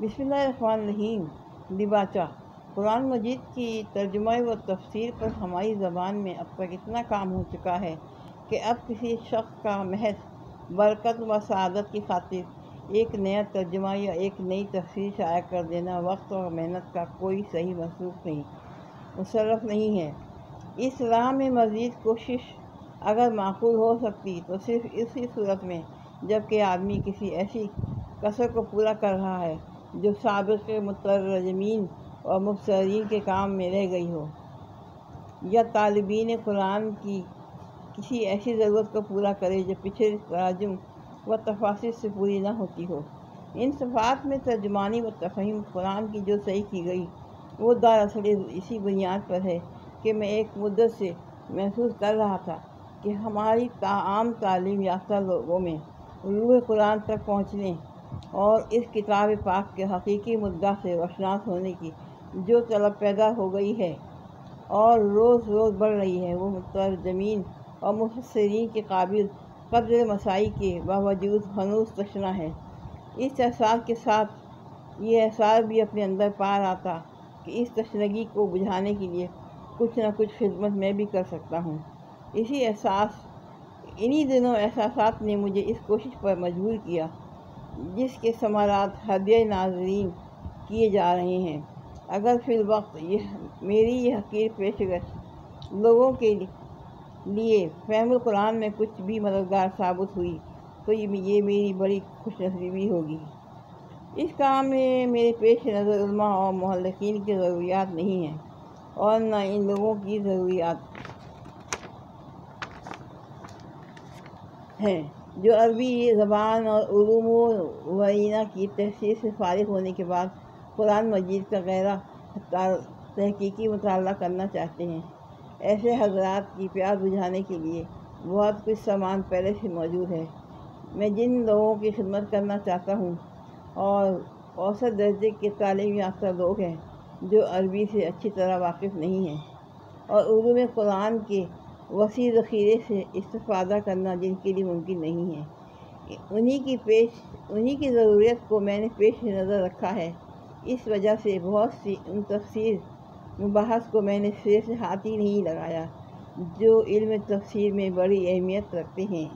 بسم اللہ الرحمن الرحیم۔ دیباچہ قرآن مجید کی ترجمہ و تفسیر پر ہماری زبان میں اب تک اتنا کام ہو چکا ہے کہ اب کسی شخص کا محض برکت و سعادت کی خاطر ایک نیا ترجمہ یا ایک نئی تفسیر شائع کر دینا وقت اور محنت کا کوئی صحیح مصرف نہیں ہے۔ اس راہ میں مزید کوشش اگر معقول ہو سکتی تو صرف اسی صورت میں جب کہ آدمی کسی ایسی کسر کو پورا کر رہا ہے جو سابق مترجمین اور مفسرین کے کام میں رہ گئی ہو، یا طالبین قرآن کی کسی ایسی ضرورت کو پورا کرے جو پچھلے تراجم و تفاسیر سے پوری نہ ہوتی ہو۔ ان صفحات میں ترجمانی و تفہیم قرآن کی جو صحیح کی گئی وہ دراصل اسی بنیاد پر ہے کہ میں ایک مدت سے محسوس کر رہا تھا کہ ہماری عام تعلیم یافتہ لوگوں میں روح قرآن تک پہنچنے اور اس کتاب پاک کے حقیقی مدعا سے روشناس ہونے کی جو طلب پیدا ہو گئی ہے اور روز روز بڑھ رہی ہے، وہ مترجمین اور مفسرین کے قابل قدر مساعی کے باوجود ہنوز تشنہ ہے۔ اس احساس کے ساتھ یہ احساس بھی اپنے اندر پا رہا تھا کہ اس تشنگی کو بجھانے کے لیے کچھ نہ کچھ خدمت میں بھی کر سکتا ہوں۔ انہی دنوں احساسات نے مجھے اس کوشش پر مجبور کیا جس کے ثمرات ہدیہ ناظرین کیے جا رہے ہیں۔ اگر فی الوقت میری یہ حقیر پیشکش لوگوں کے لیے فہم القرآن میں کچھ بھی مددگار ثابت ہوئی تو یہ میری بڑی خوش نصیبی ہوگی۔ اس کام میں میرے پیش نظر علماء اور محققین کی ضروریات نہیں ہیں اور نہ ان لوگوں کی ضروریات ہیں جو عربی زبان اور علوم وعینہ کی تحصیل سے فارغ ہونے کے بعد قرآن مجید کا گہرا تحقیقی مطالعہ کرنا چاہتے ہیں۔ ایسے حضرات کی پیاس بجھانے کے لیے بہت کچھ سامان پہلے سے موجود ہے۔ میں جن لوگوں کی خدمت کرنا چاہتا ہوں اور اوسط درجے کے تعلیم یافتہ لوگ ہیں جو عربی سے اچھی طرح واقف نہیں ہیں اور علوم قرآن کے وسیع ذخیرے سے استفادہ کرنا جن کے لیے ممکن نہیں ہے، انہی کی ضرورت کو میں نے پیش نظر رکھا ہے۔ اس وجہ سے بہت سی ان تفسیر مباحث کو میں نے سرے سے ہاتھ ہی نہیں لگایا جو علم تفسیر میں بڑی اہمیت رکھتے ہیں۔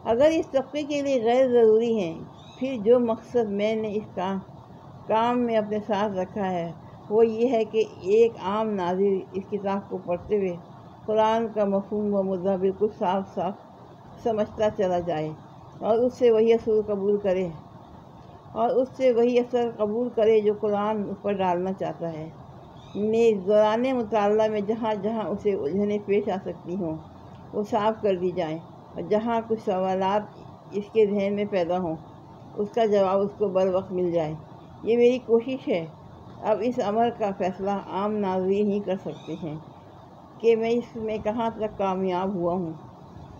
اگر اس طبقے کے لیے غیر ضروری ہیں، پھر جو مقصد میں نے اس کام میں اپنے ساتھ رکھا ہے وہ یہ ہے کہ ایک عام ناظر اس کتاب کو پڑھتے ہوئے قرآن کا مفہوم و مدعا بالکل صاف سمجھتا چلا جائے اور اس سے وہی اثر قبول کرے جو قرآن اس پر ڈالنا چاہتا ہے۔ دوران مطالعہ میں جہاں جہاں اسے الجھنیں پیش آ سکتی ہوں وہ صاف کر دی جائیں اور جہاں کچھ سوالات اس کے ذہن میں پیدا ہوں اس کا جواب اس کو بر وقت مل جائے۔ یہ میری کوشش ہے۔ اب اس امر کا فیصلہ عام ناظرین ہی کر سکتے ہیں کہ میں اس میں کہاں تک کامیاب ہوا ہوں۔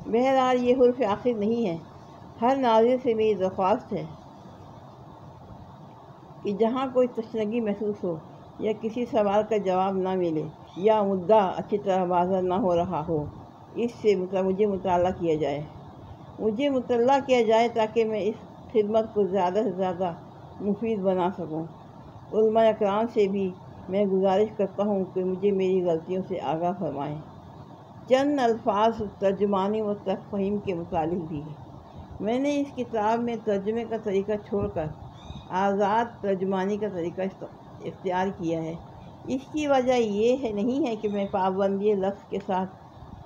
بہرحال یہ حرف آخر نہیں ہے۔ ہر ناظر سے میری درخواست ہے کہ جہاں کوئی تشنگی محسوس ہو یا کسی سوال کا جواب نہ ملے یا مدعا اچھی طرح واضح نہ ہو رہا ہو، اس سے مجھے مطلع کیا جائے تاکہ میں اس خدمت کو زیادہ سے زیادہ مفید بنا سکوں۔ علماء اکرام سے بھی میں گزارش کرتا ہوں کہ مجھے میری غلطیوں سے آگاہ فرمائیں۔ چند الفاظ ترجمانی و تفہیم کے متعلق بھی میں نے اس کتاب میں ترجمے کا طریقہ چھوڑ کر آزاد ترجمانی کا طریقہ اختیار کیا ہے۔ اس کی وجہ یہ نہیں ہے کہ میں پابندی لفظ کے ساتھ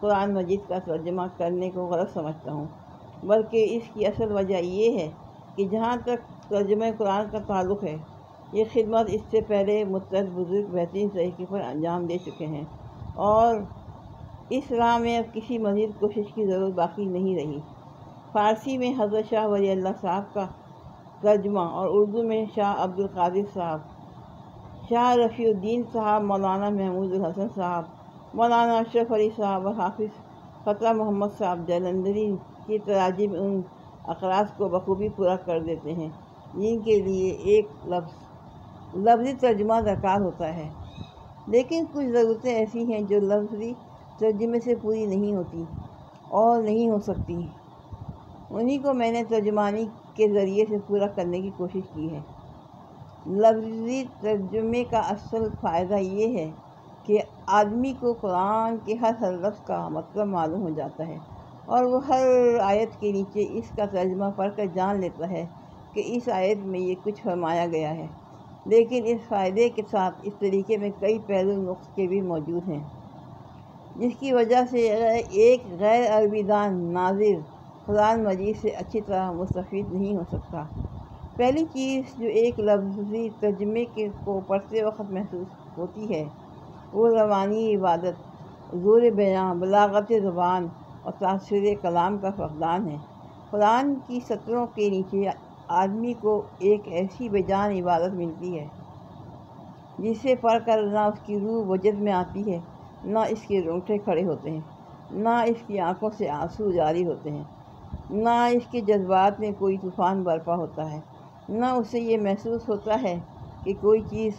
قرآن مجید کا ترجمہ کرنے کو غلط سمجھتا ہوں، بلکہ اس کی اصل وجہ یہ ہے کہ جہاں تک ترجمہ قرآن کا تعلق ہے، یہ خدمت اس سے پہلے متعدد بزرگ بہترین طریقے پر انجام دے چکے ہیں اور اس راہ میں اب کسی مزید کوشش کی ضرورت باقی نہیں رہی۔ فارسی میں حضرت شاہ ولی اللہ صاحب کا ترجمہ اور اردو میں شاہ عبد القادر صاحب، شاہ رفیع الدین صاحب، مولانا محمود الحسن صاحب، مولانا اشرف علی صاحب اور حافظ فتح محمد صاحب جلندری کی تراجم ان اقراض کو بخوبی پورا کر دیتے ہیں جن کے لیے ایک لفظی ترجمہ درکار ہوتا ہے، لیکن کچھ ضرورتیں ایسی ہیں جو لفظی ترجمے سے پوری نہیں ہوتی اور نہیں ہو سکتی، انہی کو میں نے ترجمانی کے ذریعے سے پورا کرنے کی کوشش کی ہے۔ لفظی ترجمے کا اصل فائدہ یہ ہے کہ آدمی کو قرآن کے ہر لفظ کا مطلب معلوم ہو جاتا ہے اور وہ ہر آیت کے نیچے اس کا ترجمہ پڑھ کر جان لیتا ہے کہ اس آیت میں یہ کچھ فرمایا گیا ہے۔ لیکن اس فائدے کے ساتھ اس طریقے میں کئی پہلو نقص کے بھی موجود ہیں، جس کی وجہ سے ایک غیر عربی دان ناظر قرآن مجید سے اچھی طرح مستفید نہیں ہو سکتا۔ پہلی چیز جو ایک لفظی ترجمے کو پڑھتے وقت محسوس ہوتی ہے وہ روانی عبادت، زور بیاں، بلاغت زبان اور تاثر کلام کا فقدان ہے۔ قرآن کی سطروں کے نیچے آدمی کو ایک ایسی بے جان عبادت ملتی ہے جسے پڑھ کر نہ اس کی روح وجد میں آتی ہے، نہ اس کے رونگٹے کھڑے ہوتے ہیں، نہ اس کی آنکھوں سے آنسو جاری ہوتے ہیں، نہ اس کے جذبات میں کوئی طوفان برپا ہوتا ہے، نہ اسے یہ محسوس ہوتا ہے کہ کوئی چیز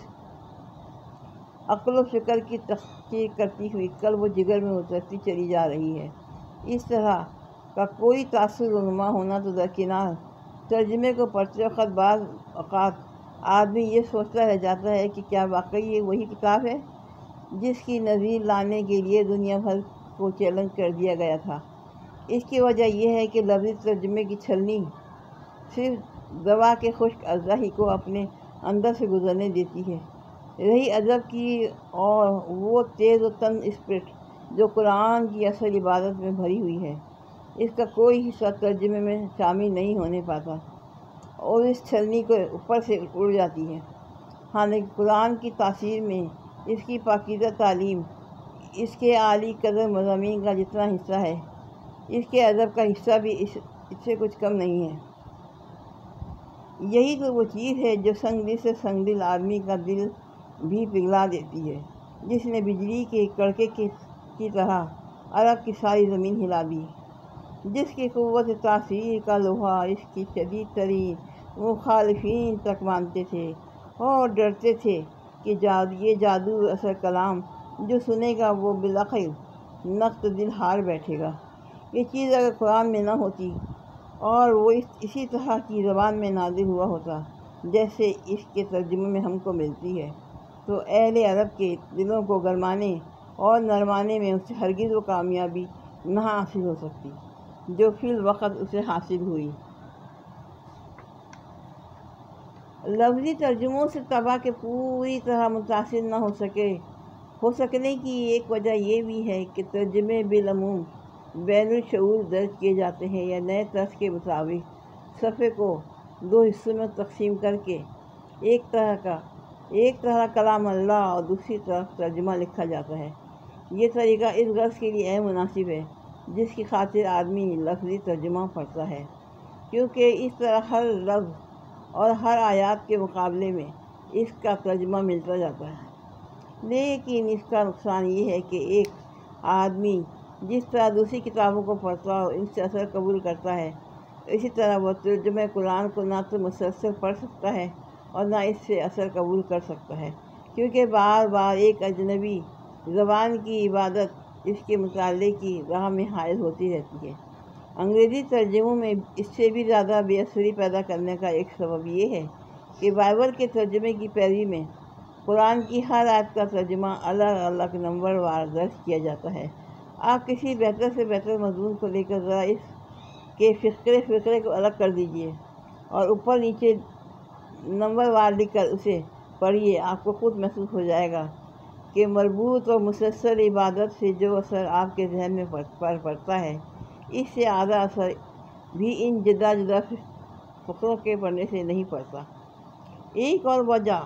عقل و فکر کی تحقیق کرتی ہوئی کل وہ جگر میں اترتی چلی جا رہی ہے۔ اس طرح کا کوئی تاثر رونما ہونا تو درکنار، ترجمے کو پڑھتے وقت بعض اوقات آدمی یہ سوچتا رہ جاتا ہے کہ کیا واقعی یہ وہی کتاب ہے جس کی نظیر لانے کے لیے دنیا بھر کو چیلنج کر دیا گیا تھا۔ اس کی وجہ یہ ہے کہ لفظی ترجمے کی چھلنی صرف دوا کے خشک اجزا ہی کو اپنے اندر سے گزرنے دیتی ہے، رہی ادب کی اور وہ تیز و تند اسپرٹ جو قرآن کی اصل عبادت میں بھری ہوئی ہے، اس کا کوئی حصہ ترجمے میں شامل نہیں ہونے پاتا اور اس چھلنی کو اوپر سے اڑ جاتی ہے۔ حالانکہ قرآن کی تاثیر میں اس کی پاکیزہ تعلیم، اس کے عالی قدر مضامین کا جتنا حصہ ہے، اس کے ادب کا حصہ بھی اس سے کچھ کم نہیں ہے۔ یہی تو وہ چیز ہے جو سنگ دل سے سنگ دل آدمی کا دل بھی پگھلا دیتی ہے، جس نے بجلی کے کڑکے کی طرح عرب کی ساری زمین ہلا دی، جس کی قوت تاثیر کا لوہا اس کی شدید ترین مخالفین تک مانتے تھے اور ڈرتے تھے کہ یہ جادو اثر کلام جو سنے گا وہ بالعقل نقد دل ہار بیٹھے گا۔ یہ چیز اگر قرآن میں نہ ہوتی اور وہ اسی طرح کی زبان میں نازل ہوا ہوتا جیسے اس کے ترجمے میں ہم کو ملتی ہے، تو اہل عرب کے دلوں کو گرمانے اور نرمانے میں اسے ہرگز وہ کامیابی نہ حاصل ہو سکتی جو فی الوقت اسے حاصل ہوئی۔ لفظی ترجموں سے طبع کے پوری طرح متاثر نہ ہو سکنے کی ایک وجہ یہ بھی ہے کہ ترجمے بالعموم بین الشعور درج کیے جاتے ہیں یا نئے طرز کے مطابق صفحے کو دو حصوں میں تقسیم کر کے ایک طرح کلام اللہ اور دوسری طرف ترجمہ لکھا جاتا ہے۔ یہ طریقہ اس غرض کے لیے مناسب ہے جس کی خاطر آدمی لفظی ترجمہ پڑھتا ہے، کیونکہ اس طرح ہر لفظ اور ہر آیات کے مقابلے میں اس کا ترجمہ ملتا جاتا ہے۔ لیکن اس کا نقصان یہ ہے کہ ایک آدمی جس طرح دوسری کتابوں کو پڑھتا اور ان سے اثر قبول کرتا ہے، اسی طرح وہ ترجمہ قرآن کو نہ تو مسلسل پڑھ سکتا ہے اور نہ اس سے اثر قبول کر سکتا ہے، کیونکہ بار بار ایک اجنبی زبان کی عبادت اس کے مطالعے کی راہ میں حائل ہوتی رہتی ہے۔ انگریزی ترجموں میں اس سے بھی زیادہ بے اثری پیدا کرنے کا ایک سبب یہ ہے کہ بائبل کے ترجمے کی پیروی میں قرآن کی ہر آیت کا ترجمہ الگ الگ نمبر وار درج کیا جاتا ہے۔ آپ کسی بہتر سے بہتر مضمون کو لے کر ذرا اس کے فقرے کو الگ کر دیجئے اور اوپر نیچے نمبر وار لکھ کر اسے پڑھیے، آپ کو خود محسوس ہو جائے گا کہ مربوط اور مسلسل عبادت سے جو اثر آپ کے ذہن میں پڑتا ہے، اس سے آدھا اثر بھی ان جدا جدا فقروں کے پڑھنے سے نہیں پڑتا۔ ایک اور وجہ،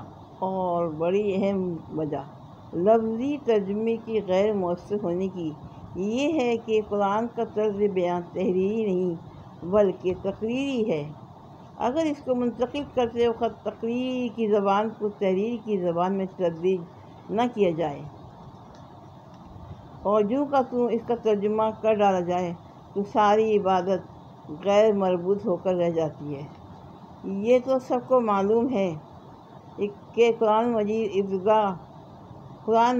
اور بڑی اہم وجہ لفظی ترجمے کی غیر مؤثر ہونے کی یہ ہے کہ قرآن کا طرز بیان تحریری نہیں بلکہ تقریری ہے۔ اگر اس کو منتقل کرتے وقت تقریر کی زبان کو تحریر کی زبان میں تبدیل نہ کیا جائے اور جوں کا توں اس کا ترجمہ کر ڈالا جائے تو ساری عبادت غیر مربوط ہو کر رہ جاتی ہے۔ یہ تو سب کو معلوم ہے کہ قرآن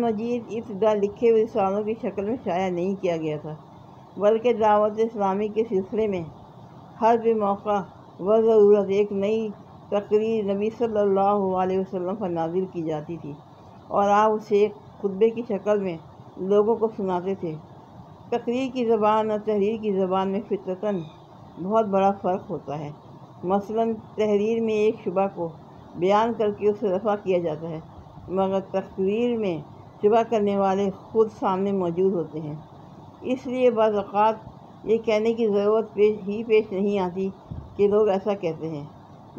مجید ابتدا لکھے ہوئے رسالوں کی شکل میں شائع نہیں کیا گیا تھا، بلکہ دعوت اسلامی کے سلسلے میں ہر موقع و ضرورت ایک نئی تقریر نبی صلی اللہ علیہ وسلم پر نازل کی جاتی تھی اور آپ اسے ایک خطبے کی شکل میں لوگوں کو سناتے تھے۔ تقریر کی زبان اور تحریر کی زبان میں فطرتاً بہت بڑا فرق ہوتا ہے۔ مثلاً تحریر میں ایک شبہ کو بیان کر کے اسے رفع کیا جاتا ہے، مگر تقریر میں شبہ کرنے والے خود سامنے موجود ہوتے ہیں۔ اس لیے بعض اوقات یہ کہنے کی ضرورت پیش نہیں آتی کہ لوگ ایسا کہتے ہیں،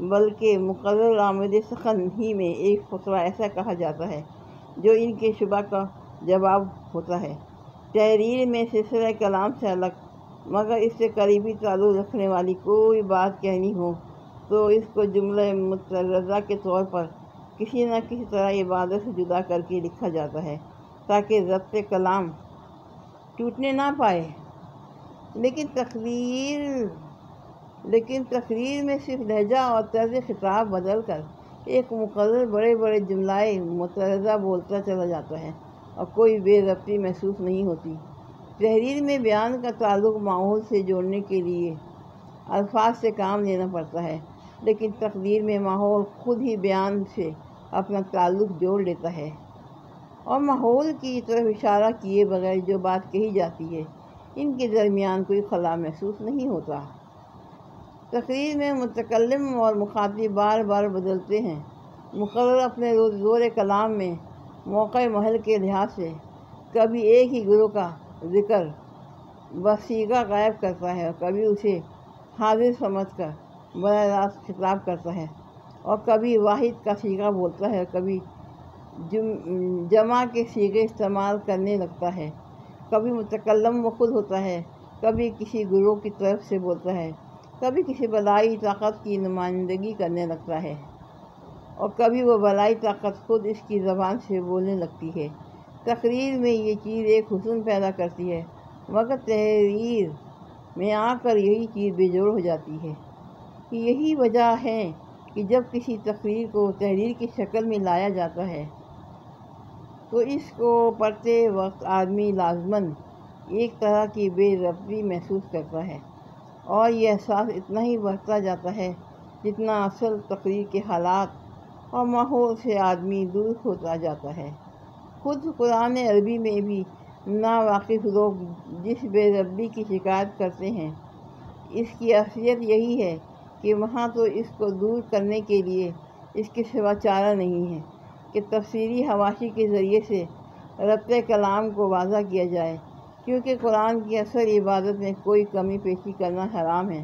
بلکہ مقرر آمد سخن ہی میں ایک فقرہ ایسا کہا جاتا ہے جو ان کے شبہ کا جواب ہوتا ہے۔ تحریر میں سلسلہ کلام سے الگ مگر اس سے قریبی تعلق رکھنے والی کوئی بات کہنی ہو تو اس کو جملہ مترجمہ کے طور پر کسی نہ کسی طرح عبادت سے جدا کر کے لکھا جاتا ہے تاکہ ضبط کلام ٹوٹنے نہ پائے۔ لیکن تقریر میں صرف لہجہ اور طرز خطاب بدل کر ایک مقرر بڑے جملۂ مترجمہ بولتا چلا جاتا ہے اور کوئی بے ضبطی محسوس نہیں ہوتی۔ تحریر میں بیان کا تعلق ماحول سے جوڑنے کے لیے الفاظ سے کام لینا پڑتا ہے، لیکن تقریر میں ماحول خود ہی بیان سے اپنا تعلق جوڑ لیتا ہے اور ماحول کی طرف اشارہ کیے بغیر جو بات کہی جاتی ہے ان کے درمیان کوئی خلا محسوس نہیں ہوتا۔ تقریر میں متکلم اور مخاطب بار بار بدلتے ہیں۔ مقرر اپنے دور کلام میں موقع محل کے لحاظ سے کبھی ایک ہی گروہ کا ذکر بصیغہ غائب کرتا ہے اور کبھی اسے حاضر سمجھ کر براہ راست خطاب کرتا ہے اور کبھی واحد کا صیغہ بولتا ہے اور کبھی جمع کے صیغے استعمال کرنے لگتا ہے۔ کبھی متکلم وہ خود ہوتا ہے، کبھی کسی گروہ کی طرف سے بولتا ہے، کبھی کسی بلائی طاقت کی نمائندگی کرنے لگتا ہے اور کبھی وہ بلائی طاقت خود اس کی زبان سے بولنے لگتی ہے۔ تقریر میں یہ چیز ایک حسن پیدا کرتی ہے مگر تحریر میں آ کر یہی چیز بے جوڑ ہو جاتی ہے۔ یہی وجہ ہے کہ جب کسی تقریر کو تحریر کی شکل میں لایا جاتا ہے تو اس کو پڑھتے وقت آدمی لازماً ایک طرح کی بے ضبطی محسوس کرتا ہے اور یہ احساس اتنا ہی بڑھتا جاتا ہے جتنا اصل تقریر کے حالات اور ماحول سے آدمی دور ہوتا جاتا ہے۔ خود قرآن عربی میں بھی ناواقف لوگ جس بے ضبطی کی شکایت کرتے ہیں اس کی اصلیت یہی ہے کہ وہاں تو اس کو دور کرنے کے لیے اس کے سوا چارہ نہیں ہے کہ تفسیری حواشی کے ذریعے سے ربط کلام کو واضح کیا جائے، کیونکہ قرآن کی اصل عبادت میں کوئی کمی پیشی کرنا حرام ہے،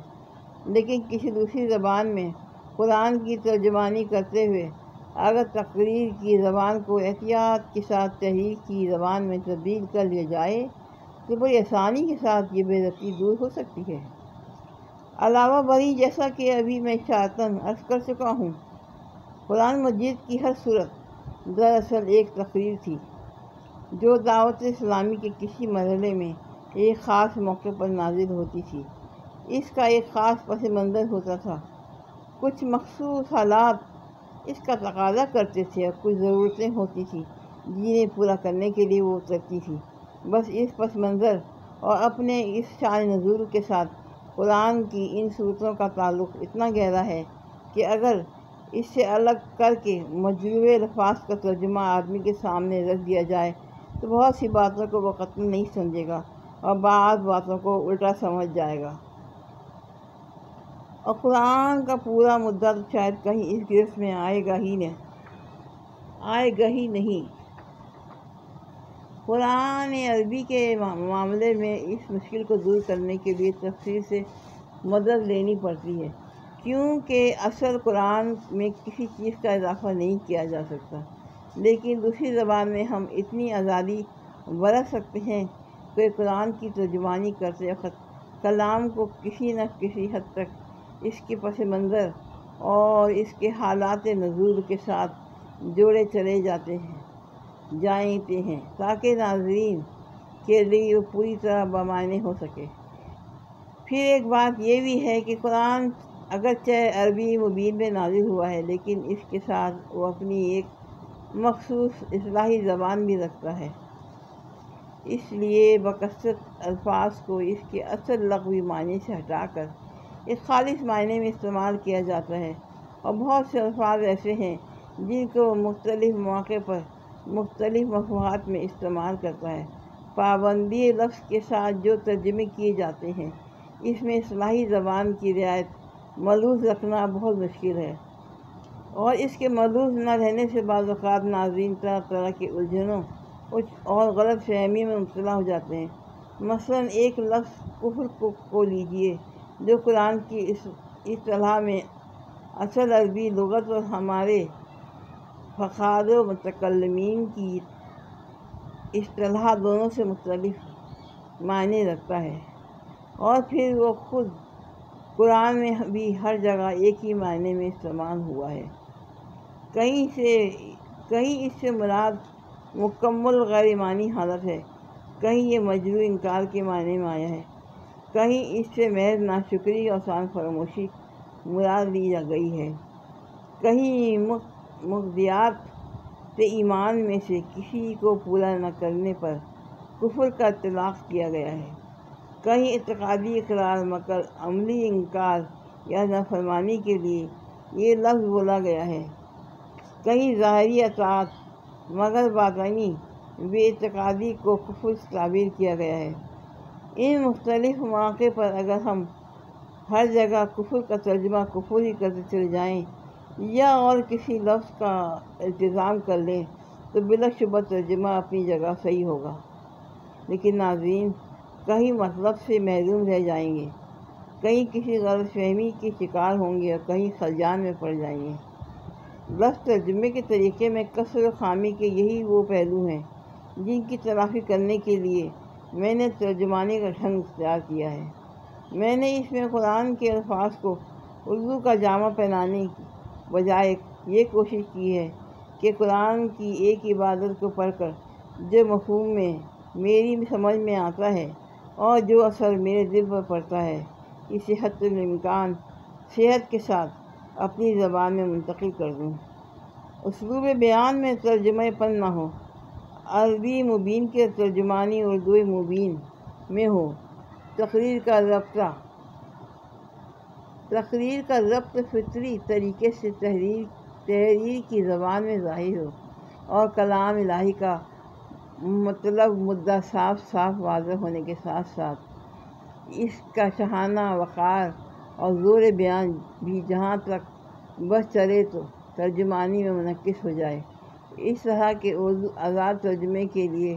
لیکن کسی دوسری زبان میں قرآن کی ترجمانی کرتے ہوئے اگر تقریر کی زبان کو احتیاط کے ساتھ تحریر کی زبان میں تبدیل کر لیا جائے تو بڑی آسانی کے ساتھ یہ بے ضبطی دور ہو سکتی ہے۔ علاوہ بری جیسا کہ ابھی میں اشارتاً عرض کر چکا ہوں، قرآن مجید کی ہر سورت دراصل ایک تقریر تھی جو دعوت اسلامی کے کسی مرحلے میں ایک خاص موقع پر نازل ہوتی تھی۔ اس کا ایک خاص پس منظر ہوتا تھا، کچھ مخصوص حالات اس کا تقاضا کرتے تھے اور کچھ ضرورتیں ہوتی تھیں جنہیں پورا کرنے کے لیے وہ اترتی تھی۔ بس اس پس منظر اور اپنے اس شان نزول کے ساتھ قرآن کی ان صورتوں کا تعلق اتنا گہرا ہے کہ اگر اس سے الگ کر کے مجروح الفاظ کا ترجمہ آدمی کے سامنے رکھ دیا جائے تو بہت سی باتوں کو وہ قطعاً نہیں سمجھے گا اور بعض باتوں کو الٹا سمجھ جائے گا، اور قرآن کا پورا مدعا تو شاید کہیں اس گرفت میں آئے گا ہی نہیں۔ قرآن عربی کے معاملے میں اس مشکل کو دور کرنے کے لیے تفسیر سے مدد لینی پڑتی ہے، کیونکہ اصل قرآن میں کسی چیز کا اضافہ نہیں کیا جا سکتا، لیکن دوسری زبان میں ہم اتنی آزادی برت سکتے ہیں کہ قرآن کی ترجمانی کرتے وقت کلام کو کسی نہ کسی حد تک اس کے پس منظر اور اس کے حالات نزول کے ساتھ جوڑے چلے جاتے ہیں تاکہ ناظرین کے لیے وہ پوری طرح بامعنی ہو سکے۔ پھر ایک بات یہ بھی ہے کہ قرآن اگرچہ عربی مبین میں نازل ہوا ہے لیکن اس کے ساتھ وہ اپنی ایک مخصوص اصطلاحی زبان بھی رکھتا ہے، اس لیے بکثرت الفاظ کو اس کے اصل لغوی معنی سے ہٹا کر ایک خالص معنی میں استعمال کیا جاتا ہے اور بہت سے الفاظ ایسے ہیں جن کو وہ مختلف مواقع پر مختلف مفہومات میں استعمال کرتا ہے۔ پابندی لفظ کے ساتھ جو ترجمے کیے جاتے ہیں، اس میں اصطلاحی زبان کی رعایت ملحوظ رکھنا بہت مشکل ہے، اور اس کے ملحوظ نہ رہنے سے بعض اوقات ناظرین طرح طرح کی الجھنوں اور غلط فہمی میں مبتلا ہو جاتے ہیں۔ مثلاً ایک لفظ کفر کو لیجیے، جو قرآن کی اصطلاح میں اصل عربی لغت اور ہمارے فقہاء و متکلمین کی اصطلاح دونوں سے مختلف معنی رکھتا ہے، اور پھر وہ خود قرآن میں بھی ہر جگہ ایک ہی معنی میں استعمال ہوا ہے۔ کہیں اس سے مراد مکمل غیر معنی حالت ہے، کہیں یہ مجروح انکار کے معنی میں آیا ہے، کہیں اس سے محض ناشکری اور آسان فراموشی مراد لی گئی ہے، کہیں مقتضیات ایمان میں سے کسی کو پورا نہ کرنے پر کفر کا اطلاق کیا گیا ہے، کہیں اعتقادی اقرار مگر عملی انکار یا نافرمانی کے لیے یہ لفظ بولا گیا ہے، کہیں ظاہری اطاعت مگر باطنی بے اعتقادی کو کفر تعبیر کیا گیا ہے۔ ان مختلف مواقع پر اگر ہم ہر جگہ کفر کا ترجمہ کفر ہی کرتے چلے جائیں یا اور کسی لفظ کا التزام کر لیں تو بلا شبہ ترجمہ اپنی جگہ صحیح ہوگا، لیکن ناظرین کہیں مطلب سے محروم رہ جائیں گے، کہیں کسی غلط فہمی کے شکار ہوں گے اور کہیں خلجان میں پڑ جائیں گے۔ لفظ ترجمے کے طریقے میں کسر و خامی کے یہی وہ پہلو ہیں جن کی تلافی کرنے کے لیے میں نے ترجمانی کا ڈھنگ اختیار کیا ہے۔ میں نے اس میں قرآن کے الفاظ کو اردو کا جامہ پہنانے کی بجائے یہ کوشش کی ہے کہ قرآن کی ایک عبادت کو پڑھ کر جو مفہوم میں میری سمجھ میں آتا ہے اور جو اثر میرے دل پر پڑتا ہے، اسے حتی الامکان صحت کے ساتھ اپنی زبان میں منتقل کر دوں۔ اسلوب بیان میں ترجمہ پن نہ ہو، عربی مبین کے ترجمانی اردو مبین میں ہو، تقریر کا ضبط فطری طریقے سے تحریر کی زبان میں ظاہر ہو، اور کلام الہی کا مطلب مدعا صاف واضح ہونے کے ساتھ ساتھ اس کا شاہانہ وقار اور زور بیان بھی جہاں تک بس چلے تو ترجمانی میں منعکس ہو جائے۔ اس طرح کے اردو آزاد ترجمے کے لیے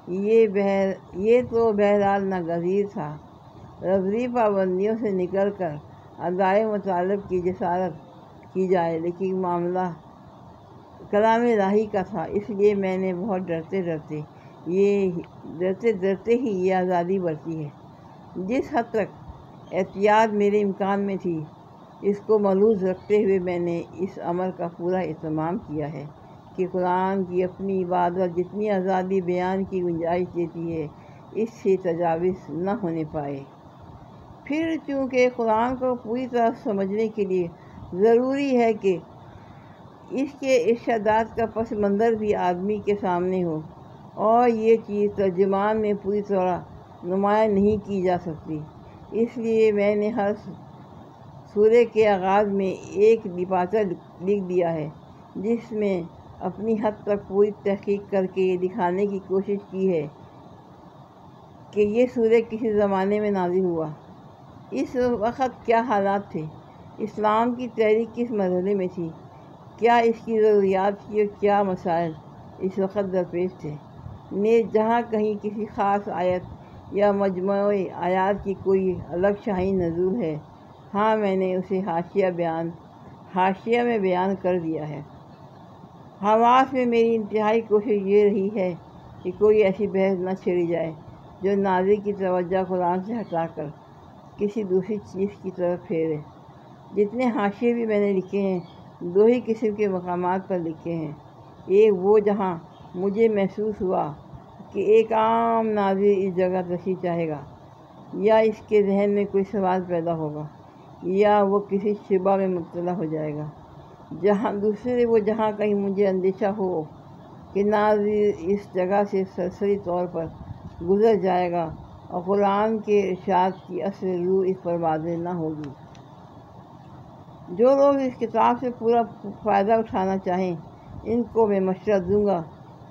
یہ تو بہرحال ناگزیر تھا، لفظی پابندیوں سے نکل کر ادائے مطالب کی جسارت کی جائے، لیکن معاملہ کلام الہی کا تھا، اس لیے میں نے بہت ڈرتے ہی یہ آزادی برتی ہے۔ جس حد تک احتیاط میرے امکان میں تھی، اس کو ملحوظ رکھتے ہوئے میں نے اس امر کا پورا اہتمام کیا ہے کہ قرآن کی اپنی عبادت جتنی آزادی بیان کی گنجائش دیتی ہے، اس سے تجاوز نہ ہونے پائے۔ پھر چونکہ قرآن کو پوری طرح سمجھنے کے لیے ضروری ہے کہ اس کے ارشادات کا پس منظر بھی آدمی کے سامنے ہو، اور یہ چیز ترجمان میں پوری طرح نمایاں نہیں کی جا سکتی، اس لیے میں نے ہر سورے کے آغاز میں ایک ڈپارچر لکھ دیا ہے، جس میں اپنی حد تک پوری تحقیق کر کے یہ دکھانے کی کوشش کی ہے کہ یہ سورہ کس زمانے میں نازل ہوا، اس وقت کیا حالات تھے، اسلام کی تحریک کس مرحلے میں تھی، کیا اس کی ضروریات تھی اور کیا مسائل اس وقت درپیش تھے۔ نیز جہاں کہیں کسی خاص آیت یا مجموعہ آیات کی کوئی الگ شاہی نزول ہے، ہاں میں نے اسے حاشیہ میں بیان کر دیا ہے۔ حواس میں میری انتہائی کوشش یہ رہی ہے کہ کوئی ایسی بحث نہ چھیڑی جائے جو ناظر کی توجہ قرآن سے ہٹا کر کسی دوسری چیز کی طرف پھیرے۔ جتنے حاشیے بھی میں نے لکھے ہیں، دو ہی قسم کے مقامات پر لکھے ہیں۔ ایک وہ جہاں مجھے محسوس ہوا کہ ایک عام ناظر اس جگہ تشریح چاہے گا، یا اس کے ذہن میں کوئی سوال پیدا ہوگا، یا وہ کسی شبہ میں مبتلا ہو جائے گا۔ دوسرے وہ جہاں کہیں مجھے اندیشہ ہو کہ ناظر اس جگہ سے سرسری طور پر گزر جائے گا اور قرآن کے ارشاد کی اصل روح اس پر واضح نہ ہوگی۔ جو لوگ اس کتاب سے پورا فائدہ اٹھانا چاہیں ان کو میں مشورہ دوں گا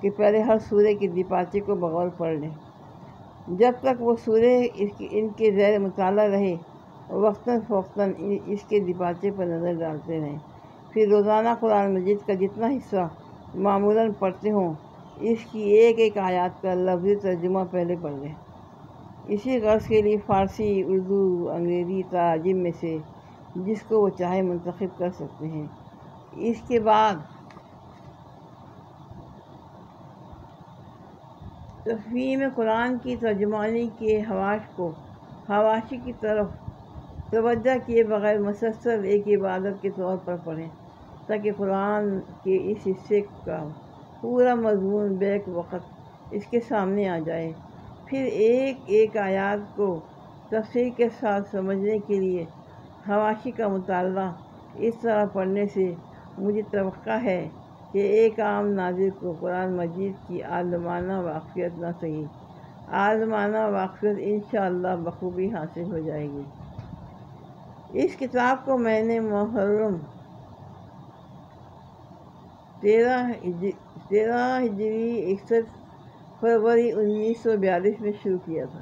کہ پہلے ہر سورے کے دیپاچے کو بغور پڑھ لیں۔ جب تک وہ سورے ان کے زیر مطالعہ رہے وقتاً فوقتاً اس کے دیپاچے پر نظر ڈالتے رہیں۔ پھر روزانہ قرآن مجید کا جتنا حصہ معمولاً پڑھتے ہوں اس کی ایک ایک آیات کا لفظی ترجمہ پہلے پڑھ لیں۔ اسی غرض کے لیے فارسی، اردو، انگریزی تراجم میں سے جس کو وہ چاہے منتخب کر سکتے ہیں۔ اس کے بعد تفہیم قرآن کی ترجمانی کے حواشی کی طرف توجہ کیے بغیر مسلسل ایک عبادت کے طور پر پڑھیں تاکہ قرآن کے اس حصے کا پورا مضمون بیک وقت اس کے سامنے آ جائے۔ پھر ایک ایک آیات کو تفصیل کے ساتھ سمجھنے کے لیے حواشی کا مطالعہ اس طرح پڑھنے سے مجھے توقع ہے کہ ایک عام ناظر کو قرآن مجید کی عالمانہ واقفیت نہ صحیح عالمانہ واقفیت انشاءاللہ بخوبی حاصل ہو جائے گی۔ اس کتاب کو میں نے محرم 13 ہجری 61 فروری 1942 میں شروع کیا تھا۔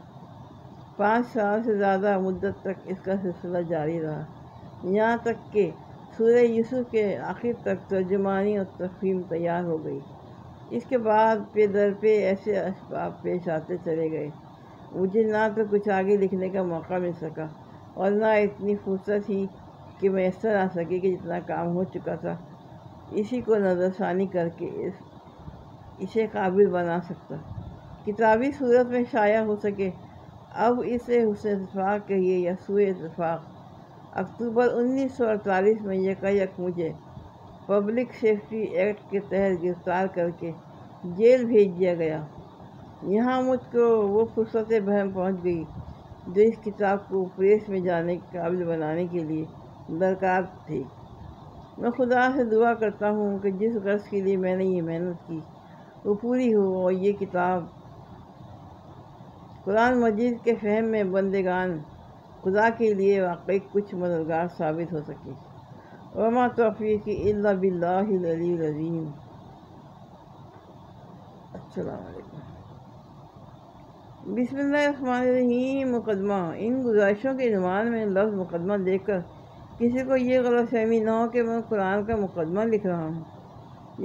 5 سال سے زیادہ مدت تک اس کا سلسلہ جاری رہا، یہاں تک کہ سورہ یوسف کے آخر تک ترجمانی اور تفہیم تیار ہو گئی۔ اس کے بعد پہ در پہ ایسے اسباب پیش آتے چلے گئے، مجھے نہ تو کچھ آگے لکھنے کا موقع مل سکا اور نہ اتنی فرصت ہی کہ میسر آ سکے کہ جتنا کام ہو چکا تھا اسی کو نظر ثانی کر کے اسے قابل بنا سکتا، کتابی صورت میں شائع ہو سکے۔ اب اسے حسن اتفاق کہیے یا سوء اتفاق، اکتوبر 1948 میں یکایک مجھے پبلک سیفٹی ایکٹ کے تحت گرفتار کر کے جیل بھیج دیا گیا۔ یہاں مجھ کو وہ فرصت بہم پہنچ گئی جو اس کتاب کو پریس میں جانے کے قابل بنانے کے لیے درکار تھی۔ میں خدا سے دعا کرتا ہوں کہ جس غرض کے لیے میں نے یہ محنت کی وہ پوری ہو اور یہ کتاب قرآن مجید کے فہم میں بندگان خدا کے لیے واقعی کچھ مددگار ثابت ہو سکے۔ وما توفیقی الا باللہ العلی العظیم۔ السلام علیکم۔ بسم اللہ الرحمن الرحیم۔ مقدمہ۔ ان گزارشوں کے عنوان میں لفظ مقدمہ دیکھ کر کسی کو یہ غلط فہمی نہ ہو کہ میں قرآن کا مقدمہ لکھ رہا ہوں۔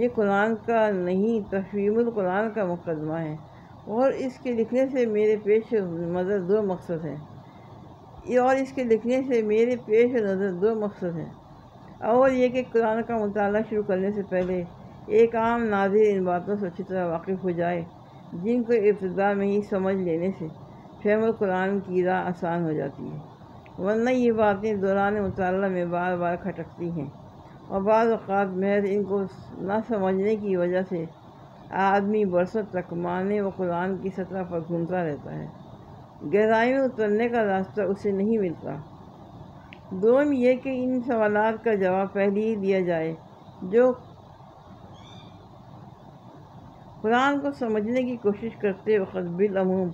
یہ قرآن کا نہیں، تفہیم القرآن کا مقدمہ ہے اور اس کے لکھنے سے میرے پیش نظر دو مقصد ہیں۔ اول یہ کہ قرآن کا مطالعہ شروع کرنے سے پہلے ایک عام ناظر ان باتوں سے اچھی طرح واقف ہو جائے جن کو ابتدا میں ہی سمجھ لینے سے فہم القرآن کی راہ آسان ہو جاتی ہے، ورنہ یہ باتیں دوران مطالعہ میں بار بار کھٹکتی ہیں اور بعض اوقات محض ان کو نہ سمجھنے کی وجہ سے آدمی برسوں تک معنی و قرآن کی سطح پر گھومتا رہتا ہے، گہرائی میں اترنے کا راستہ اسے نہیں ملتا۔ دوم یہ کہ ان سوالات کا جواب پہلے ہی دیا جائے جو قرآن کو سمجھنے کی کوشش کرتے وقت بالعموم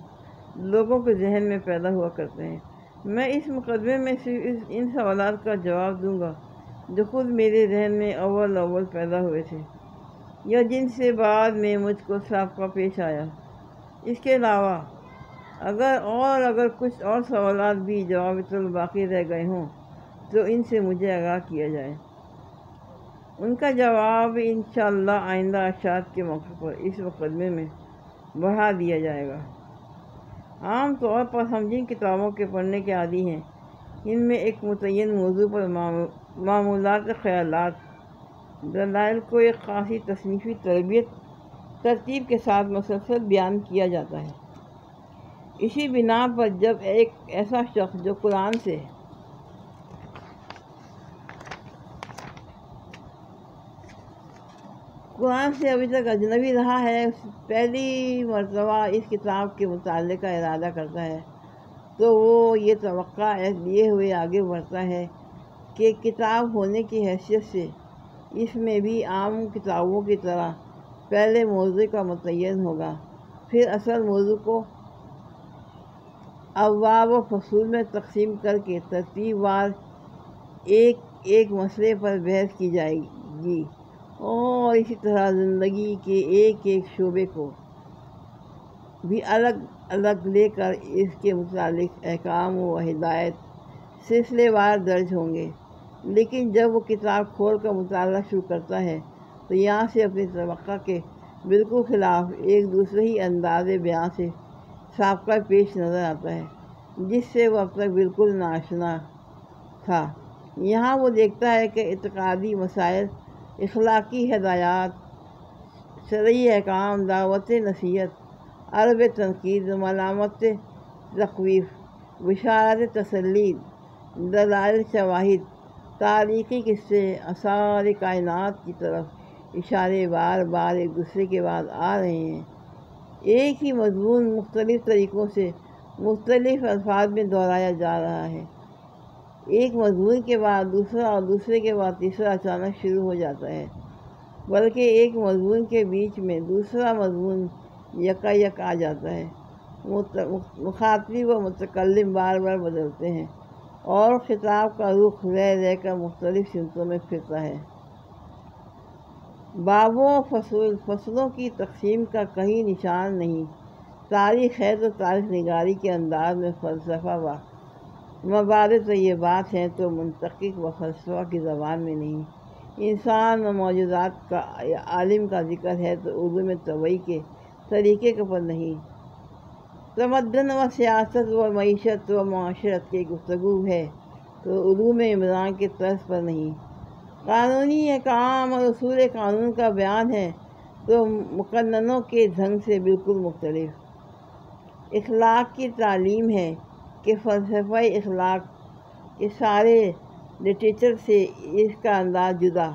لوگوں کے ذہن میں پیدا ہوا کرتے ہیں۔ میں اس مقدمے میں صرف ان سوالات کا جواب دوں گا جو خود میرے ذہن میں اول پیدا ہوئے تھے یا جن سے بعد میں مجھ کو سابقہ پیش آیا۔ اس کے علاوہ اگر کچھ اور سوالات بھی جواب طلب باقی رہ گئے ہوں تو ان سے مجھے آگاہ کیا جائے، ان کا جواب انشاءاللہ آئندہ اشاعت کے موقع پر اس مقدمے میں بڑھا دیا جائے گا۔ عام طور پر ہم جن کتابوں کے پڑھنے کے عادی ہیں ان میں ایک متعین موضوع پر معمولات خیالات دلائل کو ایک خاصی تصنیفی ترتیب کے ساتھ مسلسل بیان کیا جاتا ہے۔ اسی بنا پر جب ایک ایسا شخص جو قرآن سے ابھی تک اجنبی رہا ہے پہلی مرتبہ اس کتاب کے مطالعے کا ارادہ کرتا ہے تو وہ یہ توقع لیے ہوئے آگے بڑھتا ہے کہ کتاب ہونے کی حیثیت سے اس میں بھی عام کتابوں کی طرح پہلے موضوع کا متعین ہوگا، پھر اصل موضوع کو ابواب و فصول میں تقسیم کر کے ترتیب وار ایک ایک مسئلے پر بحث کی جائے گی، اور اسی طرح زندگی کے ایک ایک شعبے کو بھی الگ الگ لے کر اس کے متعلق احکام و ہدایت سلسلے وار درج ہوں گے۔ لیکن جب وہ کتاب کھول کر مطالعہ شروع کرتا ہے تو یہاں سے اپنی توقع کے بالکل خلاف ایک دوسرے ہی انداز بیان سے سابقہ پیش نظر آتا ہے جس سے وہ اب تک بالکل ناآشنا تھا۔ یہاں وہ دیکھتا ہے کہ اعتقادی مسائل، اخلاقی ہدایات، شرعی احکام، دعوت نصیحت، عرب تنقید، ملامت تخویف، بشارت تسلی، دلائل شواہد، تاریخی قصے، آثار کائنات کی طرف اشارے بار بار ایک دوسرے کے بعد آ رہے ہیں۔ ایک ہی مضمون مختلف طریقوں سے مختلف الفاظ میں دہرایا جا رہا ہے۔ ایک مضمون کے بعد دوسرا اور دوسرے کے بعد تیسرا اچانک شروع ہو جاتا ہے، بلکہ ایک مضمون کے بیچ میں دوسرا مضمون یکا یک آ جاتا ہے۔ مخاطب و متکلم بار بار بدلتے ہیں اور خطاب کا رخ رہ رہ کر مختلف سمتوں میں پھرتا ہے۔ بابوں فصلوں کی تقسیم کا کہیں نشان نہیں۔ تاریخ ہے تو تاریخ نگاری کے انداز میں فلسفہ و مبادئ طیبات ہیں تو منطق و فلسفہ کی زبان میں نہیں۔ انسان و موجودات کا عالم کا ذکر ہے تو علوم طبعی کے طریقے پر نہیں۔ تمدن و سیاست و معیشت و معاشرت کی گفتگو ہے تو علوم عمران کے طرز پر نہیں۔ قانونی احکام اور اصول قانون کا بیان ہے تو مقننوں کے ڈھنگ سے بالکل مختلف۔ اخلاق کی تعلیم ہے کہ فلسفہ اخلاق کے سارے لٹریچر سے اس کا انداز جدا۔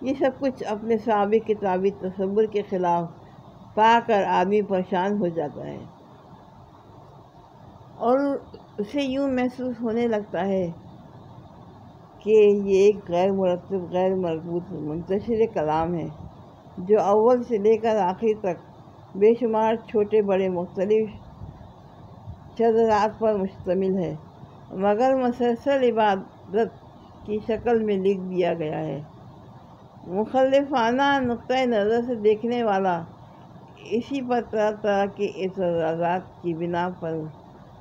یہ سب کچھ اپنے سابق کتابی تصور کے خلاف پا کر آدمی پریشان ہو جاتا ہے اور اسے یوں محسوس ہونے لگتا ہے کہ یہ ایک غیر مرتب، غیر مربوط، منتشر کلام ہے جو اول سے لے کر آخر تک بے شمار چھوٹے بڑے مختلف شذرات پر مشتمل ہے، مگر مسلسل عبادت کی شکل میں لکھ دیا گیا ہے۔ مخالفانہ نقطۂ نظر سے دیکھنے والا اسی پر طرح طرح کے اعتراضات کی بنا پر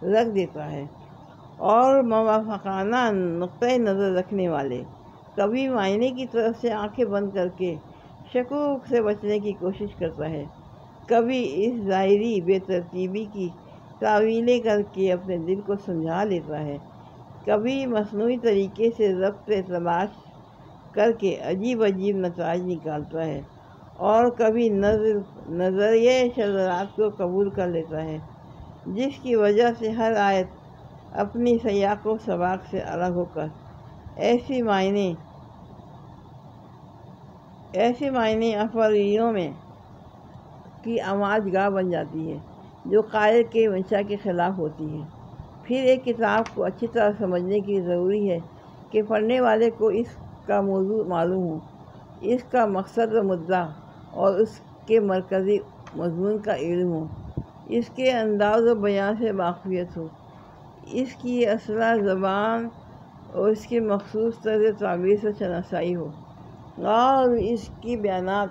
رکھ دیتا ہے اور موافقانہ نقطۂ نظر رکھنے والے کبھی معائنے کی طرف سے آنکھیں بند کر کے شکوک سے بچنے کی کوشش کرتا ہے، کبھی اس ظاہری بے ترتیبی کی تعویلیں کر کے اپنے دل کو سمجھا لیتا ہے، کبھی مصنوعی طریقے سے ضبط تلاش کر کے عجیب عجیب نتائج نکالتا ہے اور کبھی نظریہ شذرات کو قبول کر لیتا ہے جس کی وجہ سے ہر آیت اپنی سیاق و سباق سے الگ ہو کر ایسے معنی افریوں میں کی آماج گاہ بن جاتی ہے جو قائل کے منشا کے خلاف ہوتی ہے۔ پھر ایک کتاب کو اچھی طرح سمجھنے کی ضروری ہے کہ پڑھنے والے کو اس کا موضوع معلوم ہو، اس کا مقصد و مدعا اور اس کے مرکزی مضمون کا علم ہو، اس کے انداز و بیان سے واقفیت ہو، اس کی اصطلاح زبان اور اس کے مخصوص طرز تعبیر سے شناسائی ہو، اور اس کی بیانات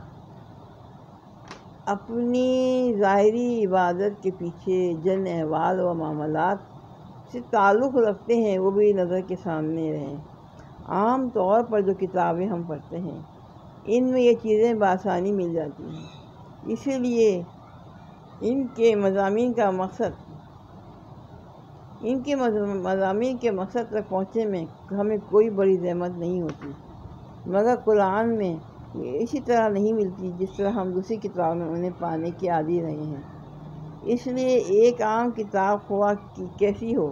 اپنی ظاہری عبادت کے پیچھے جن احوال و معاملات سے تعلق رکھتے ہیں وہ بھی نظر کے سامنے رہیں۔ عام طور پر جو کتابیں ہم پڑھتے ہیں ان میں یہ چیزیں بآسانی مل جاتی ہیں، اسی لیے ان کے مضامین کے مقصد تک پہنچنے میں ہمیں کوئی بڑی زحمت نہیں ہوتی، مگر قرآن میں اسی طرح نہیں ملتی جس طرح ہم دوسری کتابوں میں انہیں پانے کے عادی رہے ہیں۔ اس لیے ایک عام کتاب خواہ کی کیسی ہو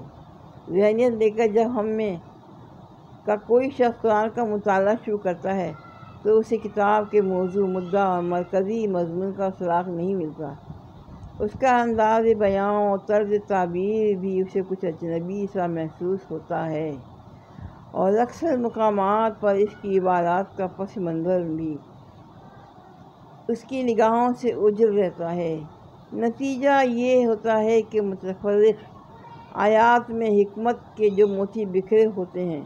ذہنیت لے کر جب ہم میں کا کوئی شخص قرآن کا مطالعہ شروع کرتا ہے تو اسے کتاب کے موضوع، مدعا اور مرکزی مضمون کا سراغ نہیں ملتا۔ اس کا انداز بیان اور طرز تعبیر بھی اسے کچھ اجنبی سا محسوس ہوتا ہے اور اکثر مقامات پر اس کی عبارات کا پس منظر بھی اس کی نگاہوں سے اوجھل رہتا ہے۔ نتیجہ یہ ہوتا ہے کہ متفرق آیات میں حکمت کے جو موتی بکھرے ہوتے ہیں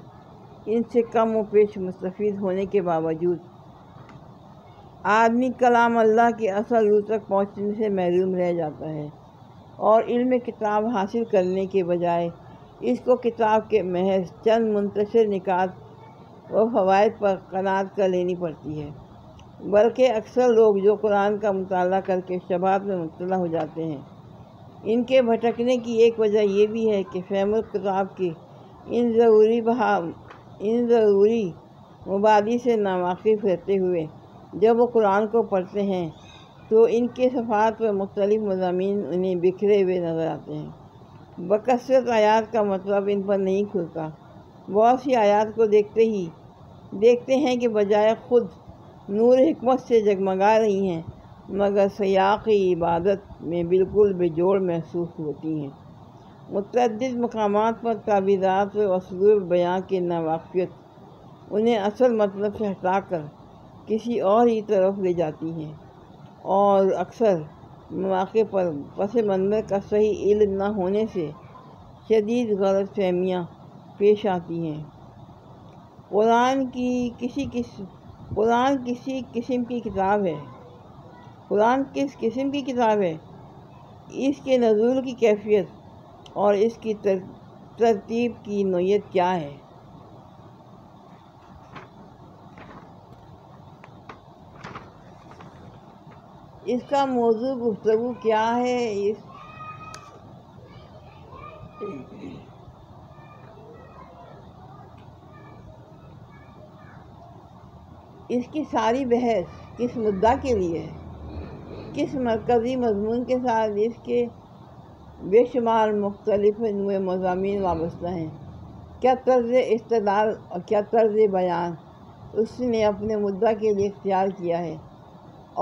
ان سے کم و پیش مستفید ہونے کے باوجود آدمی کلام اللہ کی اصل روح تک پہنچنے سے محروم رہ جاتا ہے، اور علم کتاب حاصل کرنے کے بجائے اس کو کتاب کے محض چند منتشر نکات و فوائد پر قناعت کر لینی پڑتی ہے، بلکہ اکثر لوگ جو قرآن کا مطالعہ کر کے شبہات میں مبتلا ہو جاتے ہیں، ان کے بھٹکنے کی ایک وجہ یہ بھی ہے کہ فہم الکتاب کی ان ضروری مبادی سے ناواقف رہتے ہوئے جب وہ قرآن کو پڑھتے ہیں تو ان کے صفحات پر مختلف مضامین انہیں بکھرے ہوئے نظر آتے ہیں۔ بکثرت آیات کا مطلب ان پر نہیں کھلتا۔ بہت سی آیات کو دیکھتے ہیں کہ بجائے خود نور حکمت سے جگمگا رہی ہیں، مگر سیاق عبادت میں بالکل بے جوڑ محسوس ہوتی ہیں۔ متعدد مقامات پر تعبیرات و اسلوب بیان کی ناواقفیت انہیں اصل مطلب سے ہٹا کر کسی اور ہی طرف لے جاتی ہیں، اور اکثر مواقع پر پس منظر کا صحیح علم نہ ہونے سے شدید غلط فہمیاں پیش آتی ہیں۔ قرآن کسی قسم کی کتاب ہے؟ قرآن کس قسم کی کتاب ہے؟ اس کے نزول کی کیفیت اور اس کی ترتیب کی نوعیت کیا ہے؟ اس کا موضوع گفتگو کیا ہے؟ اس کی ساری بحث کس مدعا کے لیے ہے؟ کس مرکزی مضمون کے ساتھ اس کے بے شمار مختلف نوع مضامین وابستہ ہیں؟ کیا طرز استدلال اور کیا طرز بیان اس نے اپنے مدعا کے لیے اختیار کیا ہے؟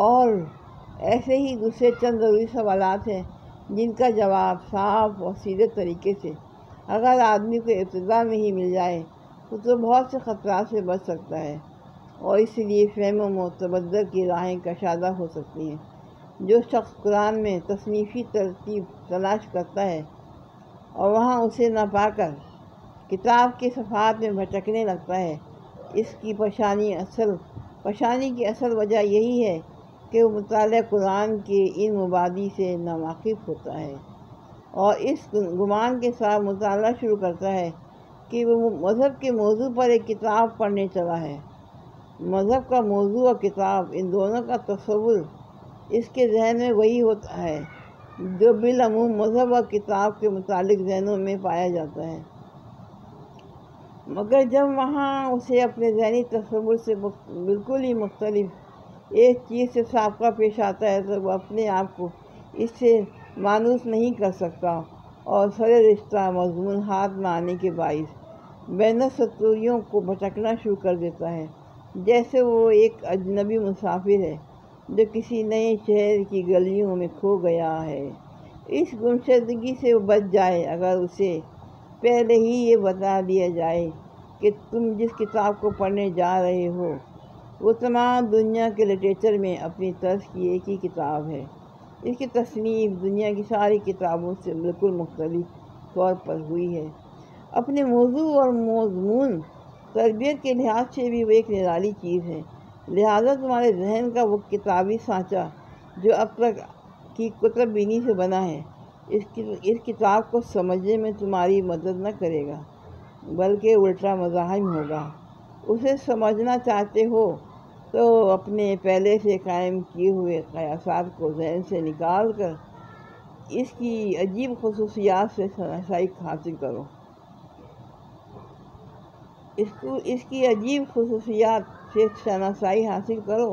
اور ایسے ہی دوسرے چند ضروری سوالات ہیں جن کا جواب صاف اور سیدھے طریقے سے اگر آدمی کو ابتدا میں ہی مل جائے تو بہت سے خطرات سے بچ سکتا ہے، اور اس لیے فہم و متبادر کی راہیں کشادہ ہو سکتی ہیں۔ جو شخص قرآن میں تصنیفی ترتیب تلاش کرتا ہے اور وہاں اسے نہ پا کر کتاب کے صفحات میں بھٹکنے لگتا ہے، اس کی پریشانی کی اصل وجہ یہی ہے کہ وہ مطالعہ قرآن کے ان مبادی سے ناواقف ہوتا ہے، اور اس گمان کے ساتھ مطالعہ شروع کرتا ہے کہ وہ مذہب کے موضوع پر ایک کتاب پڑھنے چلا ہے۔ مذہب کا موضوع اور کتاب، ان دونوں کا تصور اس کے ذہن میں وہی ہوتا ہے جو بالعموم مذہب اور کتاب کے متعلق ذہنوں میں پایا جاتا ہے، مگر جب وہاں اسے اپنے ذہنی تصور سے بالکل ہی مختلف ایک چیز سے سابقہ پیش آتا ہے تو وہ اپنے آپ کو اس سے مانوس نہیں کر سکتا، اور سر رشتہ مضمون ہاتھ نہ آنے کے باعث بین السطوریوں کو بھٹکنا شروع کر دیتا ہے، جیسے وہ ایک اجنبی مسافر ہے جو کسی نئے شہر کی گلیوں میں کھو گیا ہے۔ اس گمشدگی سے وہ بچ جائے اگر اسے پہلے ہی یہ بتا دیا جائے کہ تم جس کتاب کو پڑھنے جا رہے ہو وہ تمام دنیا کے لٹریچر میں اپنی طرز کی ایک ہی کتاب ہے۔ اس کی تصنیف دنیا کی ساری کتابوں سے بالکل مختلف طور پر ہوئی ہے۔ اپنے موضوع اور مضمون تربیت کے لحاظ سے بھی وہ ایک نرالی چیز ہے، لہذا تمہارے ذہن کا وہ کتابی سانچہ جو اب تک کی کتب بینی سے بنا ہے اس کتاب کو سمجھنے میں تمہاری مدد نہ کرے گا، بلکہ الٹا مزاحم ہوگا۔ اسے سمجھنا چاہتے ہو تو اپنے پہلے سے قائم کیے ہوئے قیاسات کو ذہن سے نکال کر اس کی عجیب خصوصیات سے شناسائی حاصل کرو۔ اس کی عجیب خصوصیات سے شناسائی حاصل کرو۔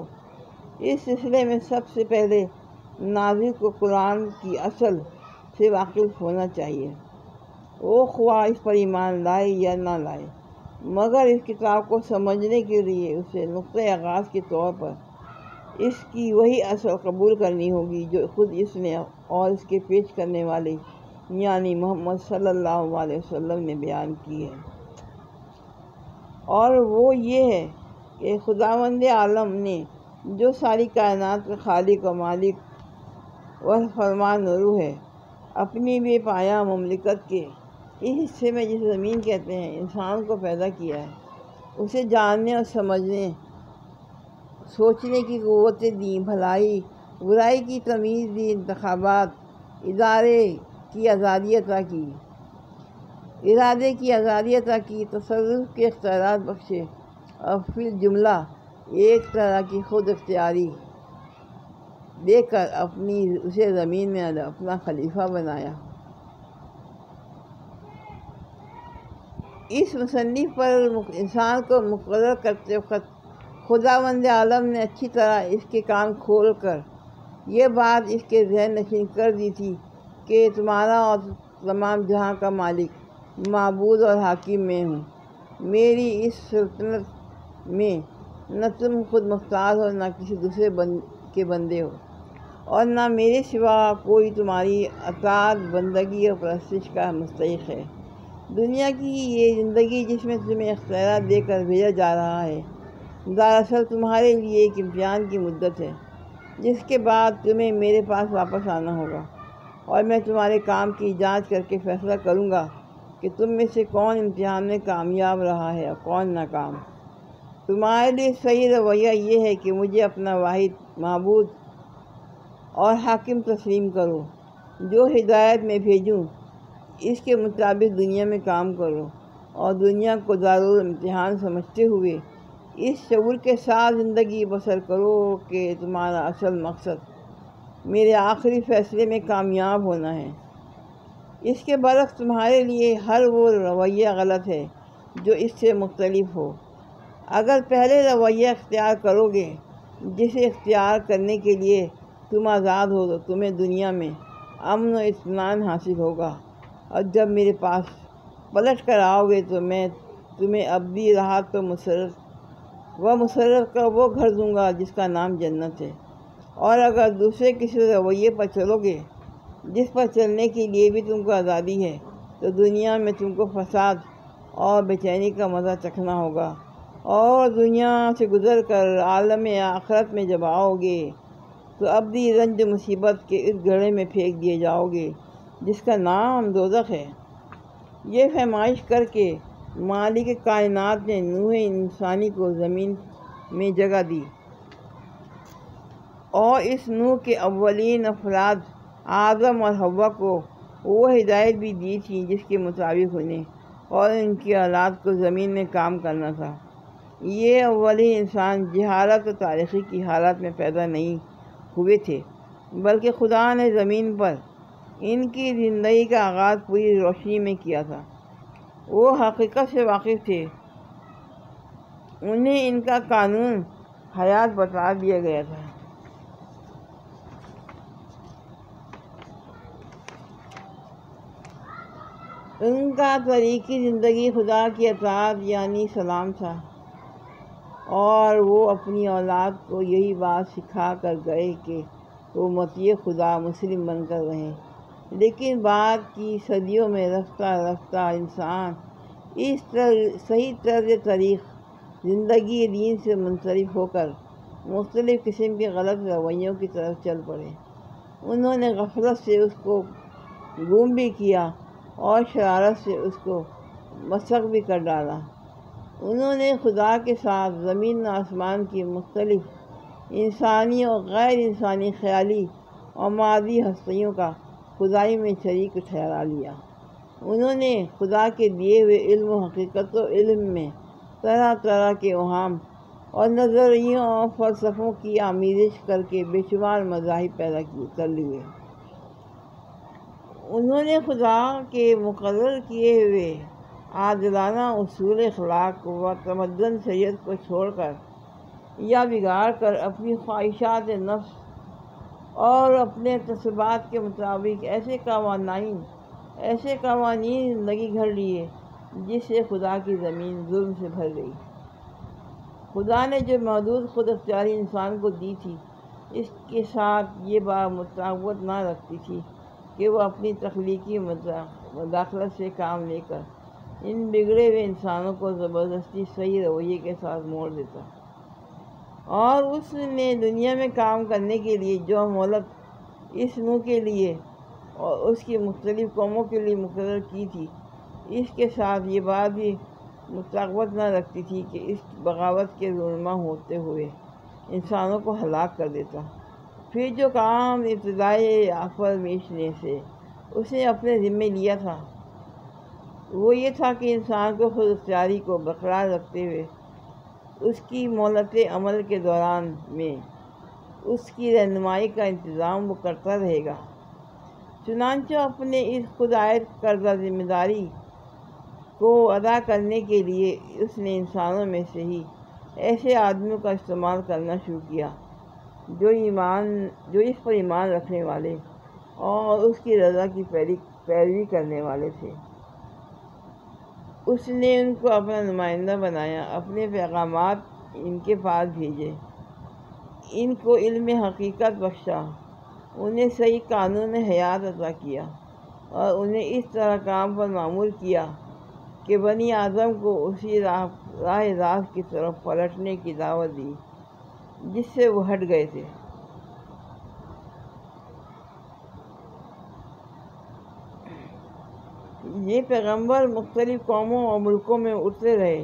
اس سلسلے میں سب سے پہلے ناظر کو قرآن کی اصل سے واقف ہونا چاہیے، وہ خواہ اس پر ایمان لائے یا نہ لائے، مگر اس کتاب کو سمجھنے کے لیے اسے نقطۂ آغاز کے طور پر اس کی وہی اصل قبول کرنی ہوگی جو خود اس نے اور اس کے پیش کرنے والے یعنی محمد صلی اللہ علیہ وسلم نے بیان کی ہے، اور وہ یہ ہے کہ خداوند عالم نے جو ساری کائنات کا خالق و مالک و فرمان روح ہے، اپنی بے پایہ مملکت کے اس حصے میں جس زمین کہتے ہیں انسان کو پیدا کیا ہے، اسے جاننے اور سمجھنے سوچنے کی قوتیں دیں، بھلائی برائی کی تمیز دی، انتخابات ادارے کی آزادی عطا کی، ارادے کی آزادی عطا کی، تصرف کے اختیارات بخشے، اور فی الجملہ ایک طرح کی خود اختیاری دے کر اسے زمین میں اپنا خلیفہ بنایا۔ اس مصنف پر انسان کو مقرر کرتے وقت خداوند عالم نے اچھی طرح اس کے کان کھول کر یہ بات اس کے ذہن نشین کر دی تھی کہ تمہارا اور تمام جہاں کا مالک، معبود اور حاکم میں ہوں۔ میری اس سلطنت میں نہ تم خود مختار ہو، نہ کسی دوسرے کے بندے ہو، اور نہ میرے سوا کوئی تمہاری اطاعت، بندگی اور پرستش کا مستحق ہے۔ دنیا کی یہ زندگی جس میں تمہیں اختیارات دے کر بھیجا جا رہا ہے، دراصل تمہارے لیے ایک امتحان کی مدت ہے، جس کے بعد تمہیں میرے پاس واپس آنا ہوگا، اور میں تمہارے کام کی جانچ کر کے فیصلہ کروں گا کہ تم میں سے کون امتحان میں کامیاب رہا ہے اور کون ناکام۔ تمہارے لیے صحیح رویہ یہ ہے کہ مجھے اپنا واحد معبود اور حاکم تسلیم کرو، جو ہدایت میں بھیجوں اس کے مطابق دنیا میں کام کرو، اور دنیا کو دارالامتحان سمجھتے ہوئے اس شعور کے ساتھ زندگی بسر کرو کہ تمہارا اصل مقصد میرے آخری فیصلے میں کامیاب ہونا ہے۔ اس کے برعکس تمہارے لیے ہر وہ رویہ غلط ہے جو اس سے مختلف ہو۔ اگر پہلے رویہ اختیار کرو گے، جسے اختیار کرنے کے لیے تم آزاد ہو، تو تمہیں دنیا میں امن و اطمینان حاصل ہوگا، اور جب میرے پاس پلٹ کر آؤ گے تو میں تمہیں ابدی راحت و مسرت کا وہ گھر دوں گا جس کا نام جنت ہے۔ اور اگر دوسرے کسی رویے پر چلو گے جس پر چلنے کے لیے بھی تم کو آزادی ہے، تو دنیا میں تم کو فساد اور بے چینی کا مزہ چکھنا ہوگا، اور دنیا سے گزر کر عالم آخرت میں جب آؤ گے تو ابدی رنج مصیبت کے اس گڑھے میں پھینک دیے جاؤ گے جس کا نام دوزخ ہے۔ یہ فرمائش کر کے مالک کائنات نے نوح انسانی کو زمین میں جگہ دی، اور اس نوح کے اولین افراد آدم اور حوا کو وہ ہدایت بھی دی تھی جس کے مطابق انہیں اور ان کی اولاد کو زمین میں کام کرنا تھا۔ یہ اولین انسان جہالت و تاریکی کی حالت میں پیدا نہیں ہوئے تھے، بلکہ خدا نے زمین پر ان کی زندگی کا آغاز پوری روشنی میں کیا تھا۔ وہ حقیقت سے واقف تھے، انہیں ان کا قانون حیات بتا دیا گیا تھا۔ ان کا طریقی زندگی خدا کی اطاعت یعنی سلام تھا، اور وہ اپنی اولاد کو یہی بات سکھا کر گئے کہ وہ مطیع خدا مسلم بن کر رہیں۔ لیکن بعد کی صدیوں میں رفتہ رفتہ انسان اس صحیح طرز طریق زندگی دین سے منصرف ہو کر مختلف قسم کے غلط رویوں کی طرف چل پڑے۔ انہوں نے غفلت سے اس کو گم بھی کیا اور شرارت سے اس کو مسخ بھی کر ڈالا۔ انہوں نے خدا کے ساتھ زمین و آسمان کی مختلف انسانی اور غیر انسانی خیالی اور مادی ہستیوں کا خدائی میں شریک ٹھہرا لیا۔ انہوں نے خدا کے دیے ہوئے علم و حقیقت و علم میں طرح طرح کے اوہام اور نظریوں اور فلسفوں کی آمیزش کر کے بے شمار مذاہب پیدا کر لیے۔ انہوں نے خدا کے مقرر کیے ہوئے عادلانہ اصول اخلاق و تمدن شریعت کو چھوڑ کر یا بگاڑ کر اپنی خواہشات نفس اور اپنے تصورات کے مطابق ایسے قوانین زندگی گھڑ لیے جس سے خدا کی زمین ظلم سے بھر گئی۔ خدا نے جو محدود خود اختیاری انسان کو دی تھی، اس کے ساتھ یہ بات مطابقت نہ رکھتی تھی کہ وہ اپنی تخلیقی مداخلت سے کام لے کر ان بگڑے ہوئے انسانوں کو زبردستی صحیح رویے کے ساتھ موڑ دیتا، اور اس نے دنیا میں کام کرنے کے لیے جو مہلت اس نوح کے لیے اور اس کی مختلف قوموں کے لیے مقرر کی تھی، اس کے ساتھ یہ بات بھی مطاقبت نہ رکھتی تھی کہ اس بغاوت کے رونما ہوتے ہوئے انسانوں کو ہلاک کر دیتا۔ پھر جو کام ابتدائی آفرمیشن سے اس نے اپنے ذمے لیا تھا وہ یہ تھا کہ انسان کو خود اختیاری کو برقرار رکھتے ہوئے اس کی مہلت عمل کے دوران میں اس کی رہنمائی کا انتظام وہ کرتا رہے گا۔ چنانچہ اپنے اس خود عائد کردہ ذمہ داری کو ادا کرنے کے لیے اس نے انسانوں میں سے ہی ایسے آدمیوں کا استعمال کرنا شروع کیا جو اس پر ایمان رکھنے والے اور اس کی رضا کی پیروی کرنے والے تھے۔ اس نے ان کو اپنا نمائندہ بنایا، اپنے پیغامات ان کے پاس بھیجے، ان کو علم حقیقت بخشا، انہیں صحیح قانون حیات عطا کیا اور انہیں اس طرح کام پر مأمور کیا کہ بنی آدم کو اسی راہ راست کی طرف پلٹنے کی دعوت دی جس سے وہ ہٹ گئے تھے۔ یہ پیغمبر مختلف قوموں اور ملکوں میں اٹھتے رہے،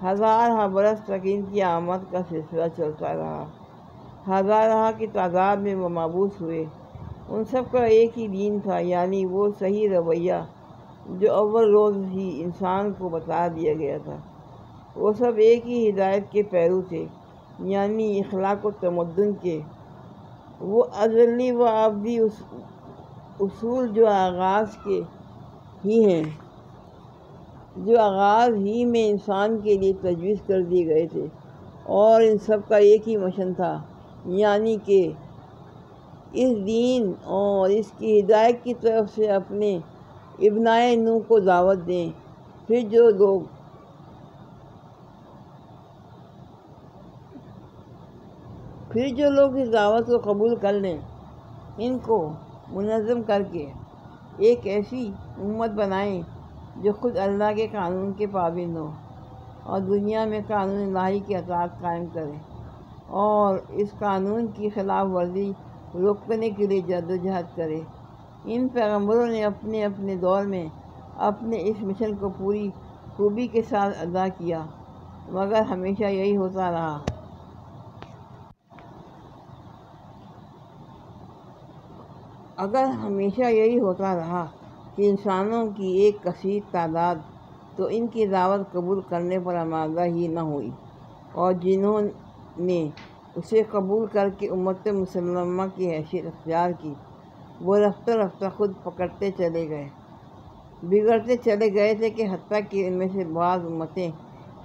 ہزارہ برس تک ان کی آمد کا سلسلہ چلتا رہا۔ ہزارہ کی تعداد میں وہ مبعوث ہوئے۔ ان سب کا ایک ہی دین تھا، یعنی وہ صحیح رویہ جو اول روز ہی انسان کو بتا دیا گیا تھا۔ وہ سب ایک ہی ہدایت کے پیرو تھے، یعنی اخلاق و تمدن کے وہ ازلی و ابدی اصول جو آغاز ہی میں انسان کے لیے تجویز کر دیے گئے تھے، اور ان سب کا ایک ہی مشن تھا، یعنی کہ اس دین اور اس کی ہدایت کی طرف سے اپنے ابنائے نوح کو دعوت دیں۔ پھر جو لوگ اس دعوت کو قبول کر لیں، ان کو منظم کر کے ایک ایسی امت بنائیں جو خود اللہ کے قانون کے پابند ہو اور دنیا میں قانون الہی کی اطاعت قائم کرے اور اس قانون کی خلاف ورزی روکنے کے لیے جدوجہد کرے۔ ان پیغمبروں نے اپنے اپنے دور میں اپنے اس مشن کو پوری خوبی کے ساتھ ادا کیا، مگر ہمیشہ یہی ہوتا رہا کہ انسانوں کی ایک کثیر تعداد تو ان کی دعوت قبول کرنے پر آمادہ ہی نہ ہوئی، اور جنہوں نے اسے قبول کر کے امت مسلمہ کی حیثیت اختیار کی وہ رفتہ رفتہ خود بگڑتے چلے گئے تھے کہ حتیٰ کہ ان میں سے بعض امتیں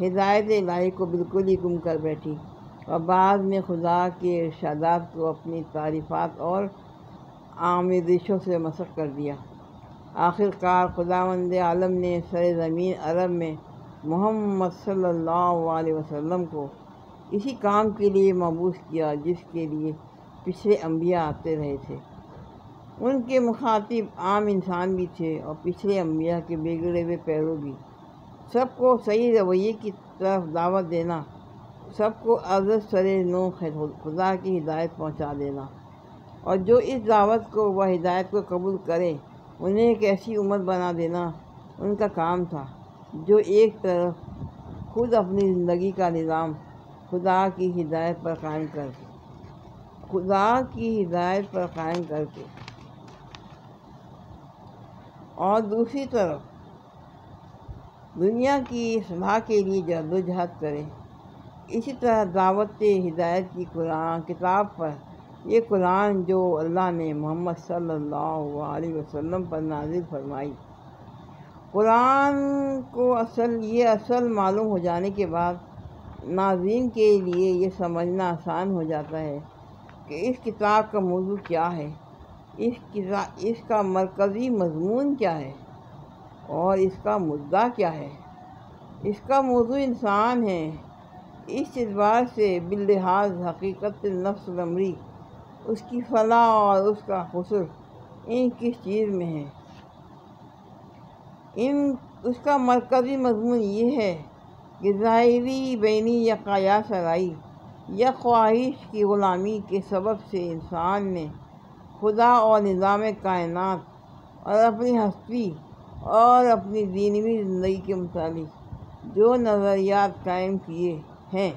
ہدایت الہی کو بالکل ہی گم کر بیٹھی اور بعض نے خدا کے ارشادات کو اپنی تعریفات اور آمیزشوں سے مسخ کر دیا۔ آخر کار خداوند عالم نے سرزمین عرب میں محمد صلی اللہ علیہ وسلم کو اسی کام کے لیے مبعوث کیا جس کے لیے پچھلے انبیاء آتے رہے تھے۔ ان کے مخاطب عام انسان بھی تھے اور پچھلے انبیاء کے بگڑے ہوئے پیرو بھی۔ سب کو صحیح رویے کی طرف دعوت دینا، سب کو عرض سرے نو خدا کی ہدایت پہنچا دینا، اور جو اس دعوت کو و ہدایت کو قبول کرے انہیں ایک ایسی امت بنا دینا ان کا کام تھا جو ایک طرف خود اپنی زندگی کا نظام خدا کی ہدایت پر قائم کرتے اور دوسری طرف دنیا کی اصلاح کے لیے جدوجہد کرے۔ اسی طرح دعوت ہدایت کی کتاب پر یہ قرآن جو اللہ نے محمد صلی اللہ علیہ وسلم پر نازل فرمائی، قرآن کو اصل معلوم ہو جانے کے بعد ناظرین کے لیے یہ سمجھنا آسان ہو جاتا ہے کہ اس کتاب کا موضوع کیا ہے، اس کا مرکزی مضمون کیا ہے اور اس کا مدعا کیا ہے۔ اس کا موضوع انسان ہے۔ اس اعتبار سے باللحاظ حقیقت نفس الامری، اس کی فلاح اور اس کا خسر ان کس چیز میں ہے؟ اس کا مرکزی مضمون یہ ہے کہ ظاہری بینی یا قیاس آرائی یا خواہش کی غلامی کے سبب سے انسان نے خدا اور نظام کائنات اور اپنی ہستی اور اپنی دینوی زندگی کے متعلق جو نظریات قائم کیے ہیں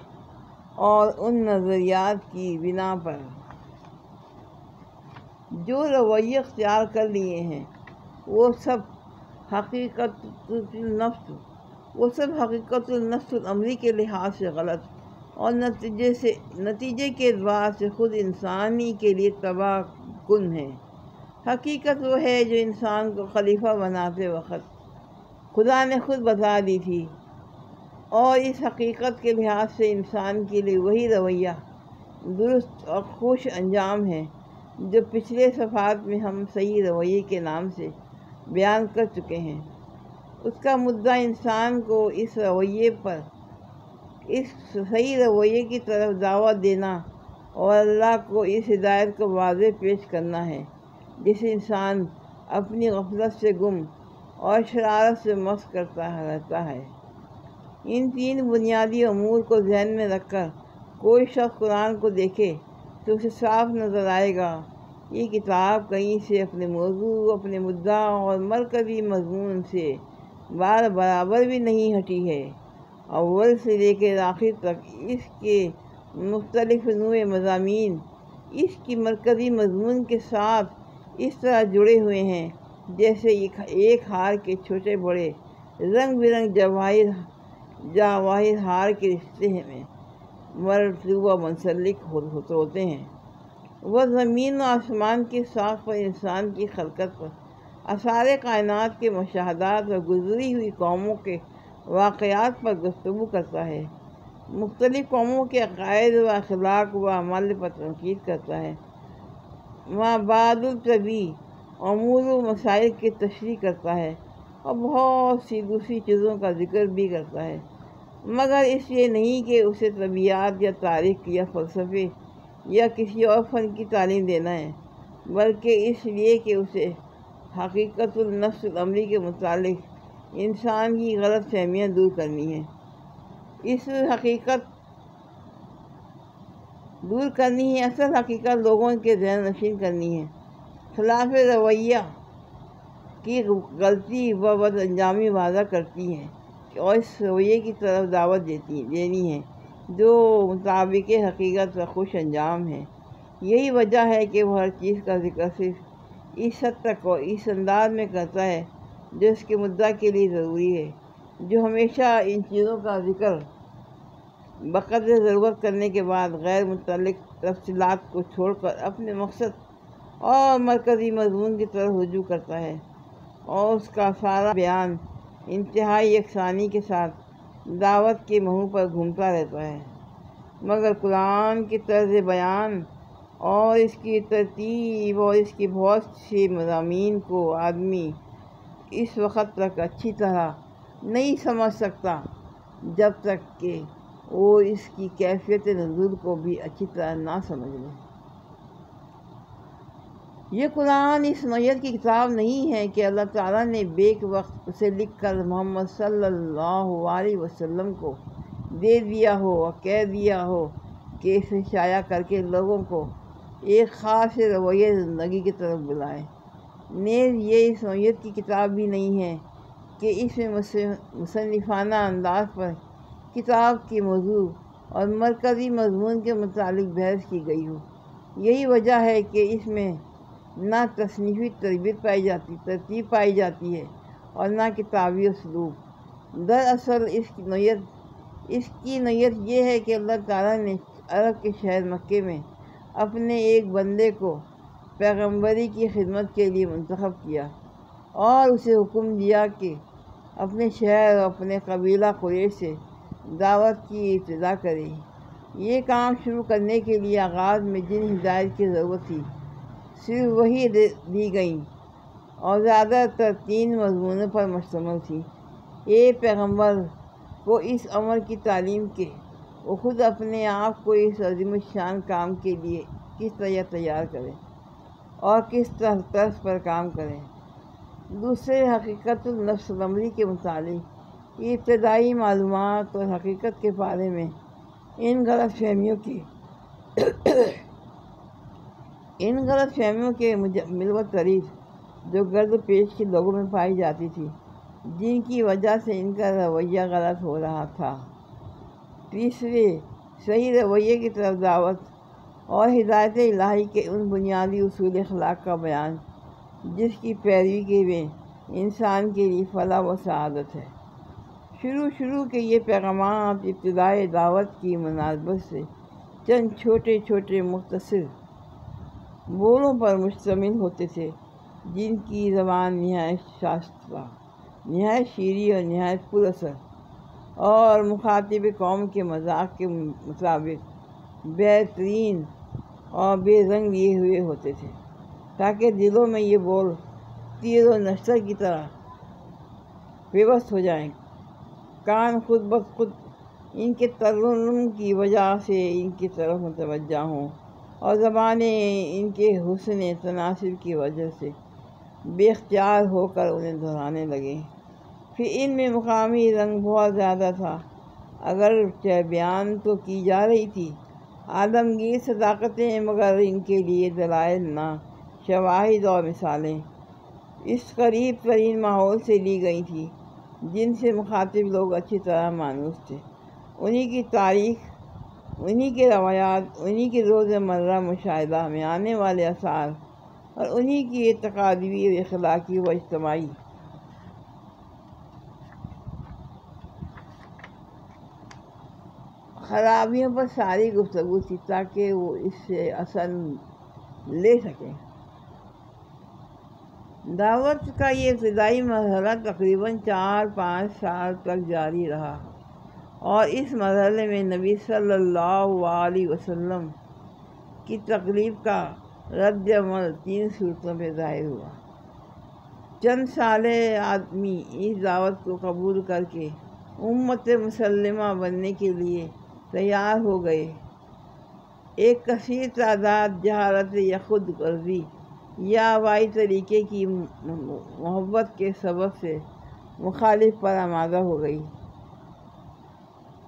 اور ان نظریات کی بنا پر جو رویے اختیار کر لیے ہیں وہ سب حقیقت النفس الامری کے لحاظ سے غلط اور نتیجے کے اعتبار سے خود انسانی کے لیے تباہ کن ہے۔ حقیقت وہ ہے جو انسان کو خلیفہ بناتے وقت خدا نے خود بتا دی تھی، اور اس حقیقت کے لحاظ سے انسان کے لیے وہی رویہ درست اور خوش انجام ہے جو پچھلے صفحات میں ہم صحیح رویے کے نام سے بیان کر چکے ہیں۔ اس کا مدعا انسان کو اس صحیح رویے کی طرف دعوت دینا اور اللہ کو اس ہدایت کو واضح پیش کرنا ہے جسے انسان اپنی غفلت سے گم اور شرارت سے مست کرتا رہتا ہے۔ ان تین بنیادی امور کو ذہن میں رکھ کر کوئی شخص قرآن کو دیکھے تو اسے صاف نظر آئے گا یہ کتاب کہیں سے اپنے موضوع، اپنے مدعا اور مرکزی مضمون سے برابر بھی نہیں ہٹی ہے۔ اول سے لے کر آخر تک اس کے مختلف نوع مضامین اس کی مرکزی مضمون کے ساتھ اس طرح جڑے ہوئے ہیں جیسے ایک ہار کے چھوٹے بڑے رنگ برنگ جواہر ہار کے رشتے میں مرتبہ منسلک ہوتے ہیں۔ وہ زمین و آسمان کی ساخت پر، انسان کی خلقت پر، آثار کائنات کے مشاہدات اور گزری ہوئی قوموں کے واقعات پر گفتگو کرتا ہے، مختلف قوموں کے عقائد و اخلاق و اعمال پر تنقید کرتا ہے، مابعد الطبی امور و مسائل کی تشریح کرتا ہے اور بہت سی دوسری چیزوں کا ذکر بھی کرتا ہے، مگر اس لیے نہیں کہ اسے طبیعیات یا تاریخ یا فلسفے یا کسی اور فن کی تعلیم دینا ہے، بلکہ اس لیے کہ اسے حقیقت النفس الامری کے متعلق انسان کی غلط فہمیاں دور کرنی ہے۔ اصل حقیقت لوگوں کے ذہن نشین کرنی ہے، خلاف رویہ کی غلطی و بد انجامی واضح کرتی ہے اور اس رویے کی طرف دعوت دینی ہے جو مطابق حقیقت و خوش انجام ہے۔ یہی وجہ ہے کہ وہ ہر چیز کا ذکر صرف اس حد تک اور اس انداز میں کرتا ہے جو اس کے مدعا کے لیے ضروری ہے، جو ہمیشہ ان چیزوں کا ذکر بقدر ضرورت کرنے کے بعد غیر متعلق تفصیلات کو چھوڑ کر اپنے مقصد اور مرکزی مضمون کی طرف رجوع کرتا ہے، اور اس کا سارا بیان انتہائی یکسانی کے ساتھ دعوت کے منہ پر گھومتا رہتا ہے۔ مگر قرآن کی طرز بیان اور اس کی ترتیب اور اس کی بہت سے مضامین کو آدمی اس وقت تک اچھی طرح نہیں سمجھ سکتا جب تک کہ وہ اس کی کیفیت نزول کو بھی اچھی طرح نہ سمجھ لے۔ یہ قرآن اس نوعیت کی کتاب نہیں ہے کہ اللہ تعالیٰ نے بیک وقت اسے لکھ کر محمد صلی اللہ علیہ وسلم کو دے دیا ہو اور کہہ دیا ہو کہ اسے شائع کر کے لوگوں کو ایک خاص رویہ زندگی کی طرف بلائے۔ نیز یہ اس نوعیت کی کتاب بھی نہیں ہے کہ اس میں مصنفانہ انداز پر کتاب کے موضوع اور مرکزی مضمون کے متعلق بحث کی گئی ہو۔ یہی وجہ ہے کہ اس میں نہ تصنیفی ترتیب پائی جاتی ہے اور نہ کتابی اسلوب۔ دراصل اس کی نوعیت یہ ہے کہ اللہ تعالیٰ نے عرب کے شہر مکے میں اپنے ایک بندے کو پیغمبری کی خدمت کے لیے منتخب کیا اور اسے حکم دیا کہ اپنے شہر اور اپنے قبیلہ قریش سے دعوت کی ابتدا کرے۔ یہ کام شروع کرنے کے لیے آغاز میں جن ہدایت کی ضرورت تھی صرف وہی دی گئیں اور زیادہ تر 3 مضمونوں پر مشتمل تھی۔ ایک پیغمبر کو اس امر کی تعلیم کہ وہ خود اپنے آپ کو اس عظیم الشان کام کے لیے کس طرح تیار کرے اور کس طرز پر کام کرے۔ دوسرے، حقیقت النفس الامری کے متعلق ابتدائی معلومات اور حقیقت کے بارے میں ان غلط فہمیوں کے ملوث تریف جو گرد پیش کے لوگوں میں پائی جاتی تھی جن کی وجہ سے ان کا رویہ غلط ہو رہا تھا۔ تیسرے، صحیح رویے کی طرف دعوت اور ہدایت الہی کے ان بنیادی اصول اخلاق کا بیان جس کی پیروی کے میں انسان کے لیے فلاح و سعادت ہے۔ شروع کے یہ پیغامات ابتدائی دعوت کی مناسبت سے چند چھوٹے چھوٹے مختصر بولوں پر مشتمل ہوتے تھے، جن کی زبان نہایت شائستہ، نہایت شیریں اور نہایت پر اثر اور مخاطب قوم کے مذاق کے مطابق بہترین اور بے رنگ لیے ہوئے ہوتے تھے، تاکہ دلوں میں یہ بول تیر و نشتر کی طرح پیوست ہو جائیں، کان خود بخود ان کے ترنم کی وجہ سے ان کی طرف متوجہ ہوں اور زبانیں ان کے حسن تناسب کی وجہ سے بے اختیار ہو کر انہیں دہرانے لگیں۔ پھر ان میں مقامی رنگ بہت زیادہ تھا، اگرچہ بیان تو کی جا رہی تھی عالمگیر صداقتیں، مگر ان کے لیے دلائل نہ شواہد اور مثالیں اس قریب ترین ماحول سے لی گئی تھیں جن سے مخاطب لوگ اچھی طرح مانوس تھے، انہی کی تاریخ، انہی کے روایات، انہی کے روزمرہ مشاہدہ میں آنے والے آثار اور انہی کی اعتقادی و اخلاقی و اجتماعی خرابیوں پر ساری گفتگو تھی، تاکہ وہ اس سے اثر لے سکیں۔ دعوت کا یہ ابتدائی مرحلہ تقریباً 4-5 سال تک جاری رہا، اور اس مرحلے میں نبی صلی اللہ علیہ وسلم کی تقریب کا رد عمل 3 صورتوں میں ظاہر ہوا۔ چند سالے آدمی اس دعوت کو قبول کر کے امت مسلمہ بننے کے لیے تیار ہو گئے۔ ایک کثیر تعداد جہالت یا خود غرضی یا ہوائی طریقے کی محبت کے سبب سے مخالف پر آمادہ ہو گئی۔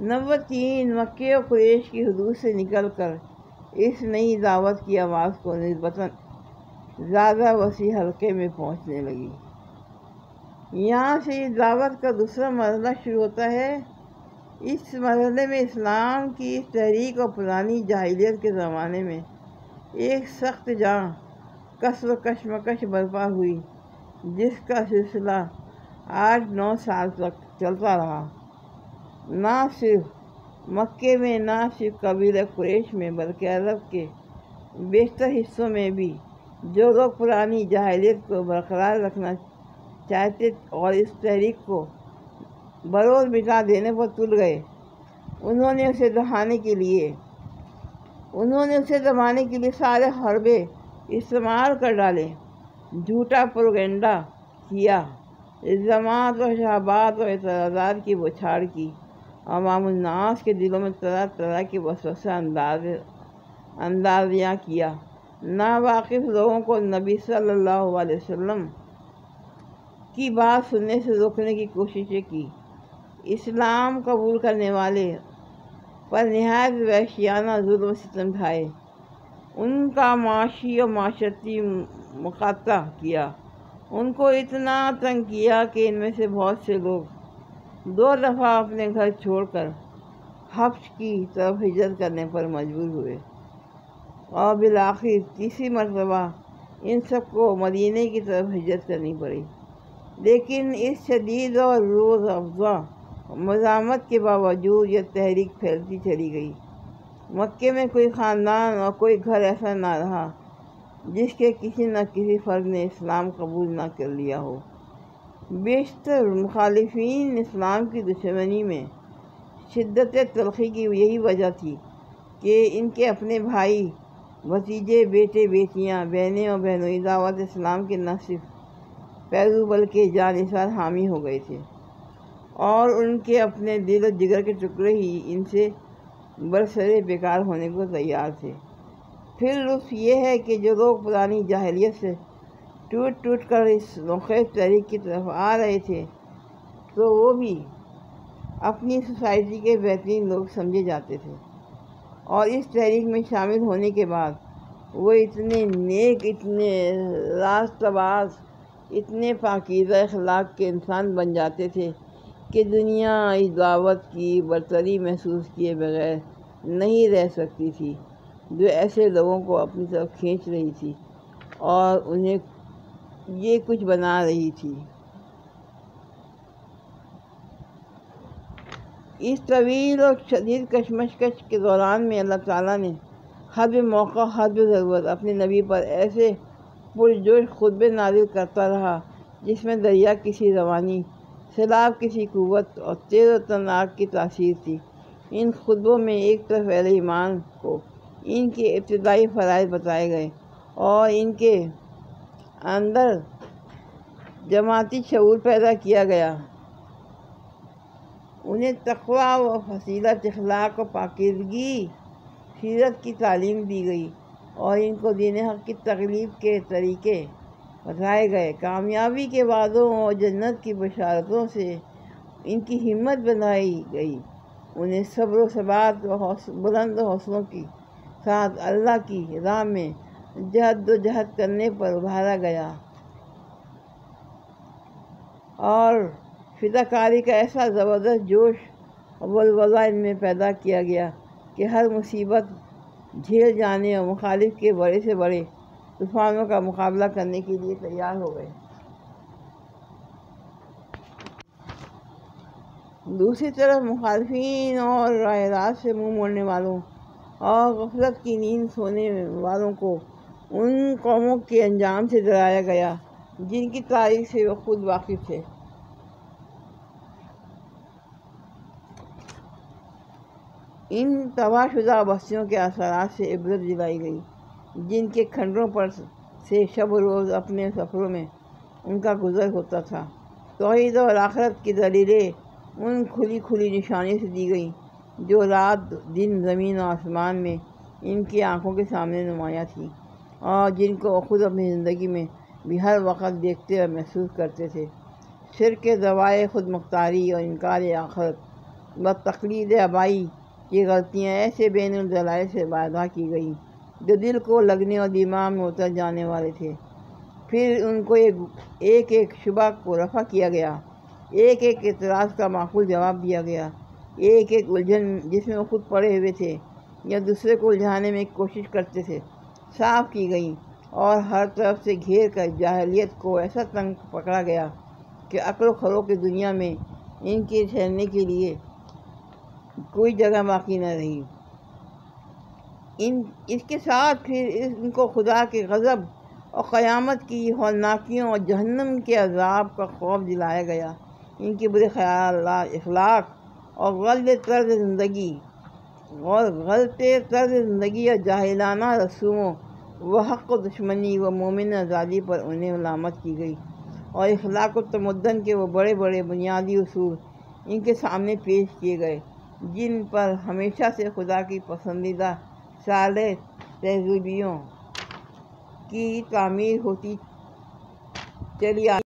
نمبر 3، مکے و قریش کی حدود سے نکل کر اس نئی دعوت کی آواز کو نسبتاً زیادہ وسیع حلقے میں پہنچنے لگی۔ یہاں سے اس دعوت کا دوسرا مرحلہ شروع ہوتا ہے۔ اس مرحلے میں اسلام کی اس تحریک اور پرانی جاہلیت کے زمانے میں ایک سخت جنگ، کسر و کشمکش برپا ہوئی، جس کا سلسلہ 8-9 سال تک چلتا رہا۔ نہ صرف مکے میں، نہ صرف قبیلہ قریش میں، بلکہ عرب کے بیشتر حصوں میں بھی جو لوگ پرانی جاہلیت کو برقرار رکھنا چاہتے اور اس تحریک کو بروز مٹا دینے پر تل گئے، انہوں نے اسے دبانے کے لیے سارے حربے استعمال کر ڈالے، جھوٹا پروپیگنڈا کیا، الزامات و شبہات و اعتراضات کی بوچھاڑ کی، عوام الناس کے دلوں میں طرح طرح کے وسوسہ اندازیاں کیا، ناواقف لوگوں کو نبی صلی اللہ علیہ وسلم کی بات سننے سے روکنے کی کوششیں کی، اسلام قبول کرنے والے پر نہایت وحشیانہ ظلم و ستم ڈھائے، ان کا معاشی اور معاشرتی مقاطعہ کیا، ان کو اتنا تنگ کیا کہ ان میں سے بہت سے لوگ 2 دفعہ اپنے گھر چھوڑ کر حبش کی طرف ہجرت کرنے پر مجبور ہوئے، اور بالآخر تیسری مرتبہ ان سب کو مدینے کی طرف ہجرت کرنی پڑی۔ لیکن اس شدید اور روز افزا مزاحمت کے باوجود یہ تحریک پھیلتی چلی گئی۔ مکے میں کوئی خاندان اور کوئی گھر ایسا نہ رہا جس کے کسی نہ کسی فرد نے اسلام قبول نہ کر لیا ہو۔ بیشتر مخالفین اسلام کی دشمنی میں شدت تلخی کی یہی وجہ تھی کہ ان کے اپنے بھائی، بھتیجے، بیٹے، بیٹیاں، بہنیں اور بہنوئی دعوت اسلام کے نہ صرف پیرو بلکہ جانثار حامی ہو گئے تھے، اور ان کے اپنے دل و جگر کے ٹکڑے ہی ان سے برسرے بیکار ہونے کو تیار تھے۔ پھر لطف یہ ہے کہ جو لوگ پرانی جاہلیت سے ٹوٹ کر اس نوخیز تحریک کی طرف آ رہے تھے تو وہ بھی اپنی سوسائٹی کے بہترین لوگ سمجھے جاتے تھے، اور اس تحریک میں شامل ہونے کے بعد وہ اتنے نیک، اتنے راست باز، اتنے پاکیزہ اخلاق کے انسان بن جاتے تھے کہ دنیا اس دعوت کی برتری محسوس کیے بغیر نہیں رہ سکتی تھی جو ایسے لوگوں کو اپنی طرف کھینچ رہی تھی اور انہیں یہ کچھ بنا رہی تھی۔ اس طویل اور شدید کشمکش کے دوران میں اللہ تعالیٰ نے حسب موقع حسب ضرورت اپنے نبی پر ایسے پرجوش خطبے نازل کرتا رہا جس میں دریا کسی روانی، سیلاب کسی قوت اور تیز و تند آگ کی تاثیر تھی۔ ان خطبوں میں ایک طرف اہل ایمان کو ان کے ابتدائی فرائض بتائے گئے اور ان کے اندر جماعتی شعور پیدا کیا گیا، انہیں تقویٰ و فضیلت، اخلاق و پاکیزگی سیرت کی تعلیم دی گئی اور ان کو دین حق کی تغلیب کے طریقے بتائے گئے۔ کامیابی کے وعدوں اور جنت کی بشارتوں سے ان کی ہمت بنائی گئی، انہیں صبر و ثبات و بلند حوصلوں کے ساتھ اللہ کی راہ میں جہد و جہد کرنے پر ابھارا گیا اور فداکاری کا ایسا زبردست جوش اور ولولہ ان میں پیدا کیا گیا کہ ہر مصیبت جھیل جانے اور مخالف کے بڑے سے بڑے طوفانوں کا مقابلہ کرنے کے لیے تیار ہو گئے۔ دوسری طرف مخالفین اور راہ راست سے منہ موڑنے والوں اور غفلت کی نیند سونے والوں کو ان قوموں کے انجام سے ڈرایا گیا جن کی تاریخ سے وہ خود واقف تھے۔ ان تباہ شدہ بستیوں کے اثرات سے عبرت دلائی گئی جن کے کھنڈروں پر سے شب و روز اپنے سفروں میں ان کا گزر ہوتا تھا۔ توحید اور آخرت کی دلیلیں ان کھلی کھلی نشانیوں سے دی گئیں جو رات دن زمین و آسمان میں ان کی آنکھوں کے سامنے نمایاں تھیں اور جن کو وہ خود اپنی زندگی میں بھی ہر وقت دیکھتے اور محسوس کرتے تھے۔ شرک، دعائے خود مختاری اور انکار آخرت و تقلید آبائی کی غلطیاں ایسے بین الدلائل سے ادا کی گئیں جو دل کو لگنے اور دماغ میں اتر جانے والے تھے۔ پھر ان کو ایک ایک شبہ کو رفع کیا گیا، ایک ایک اعتراض کا معقول جواب دیا گیا، ایک ایک الجھن جس میں وہ خود پڑے ہوئے تھے یا دوسرے کو الجھانے میں کوشش کرتے تھے صاف کی گئیں اور ہر طرف سے گھیر کر جاہلیت کو ایسا تنگ پکڑا گیا کہ عقل و خرو کی دنیا میں ان کے ٹھہرنے کے لیے کوئی جگہ باقی نہ رہی۔ اس کے ساتھ پھر ان کو خدا کے غضب اور قیامت کی ہولناکیوں اور جہنم کے عذاب کا خوف دلایا گیا۔ ان کے برے خیالات، اخلاق اور غلط طرز زندگی اور جاہلانہ رسوموں و حق و دشمنی و مومن آزادی پر انہیں ملامت کی گئی اور اخلاق و تمدن کے وہ بڑے بڑے بنیادی اصول ان کے سامنے پیش کیے گئے جن پر ہمیشہ سے خدا کی پسندیدہ صالح تہذیبوں کی تعمیر ہوتی چلی آئی۔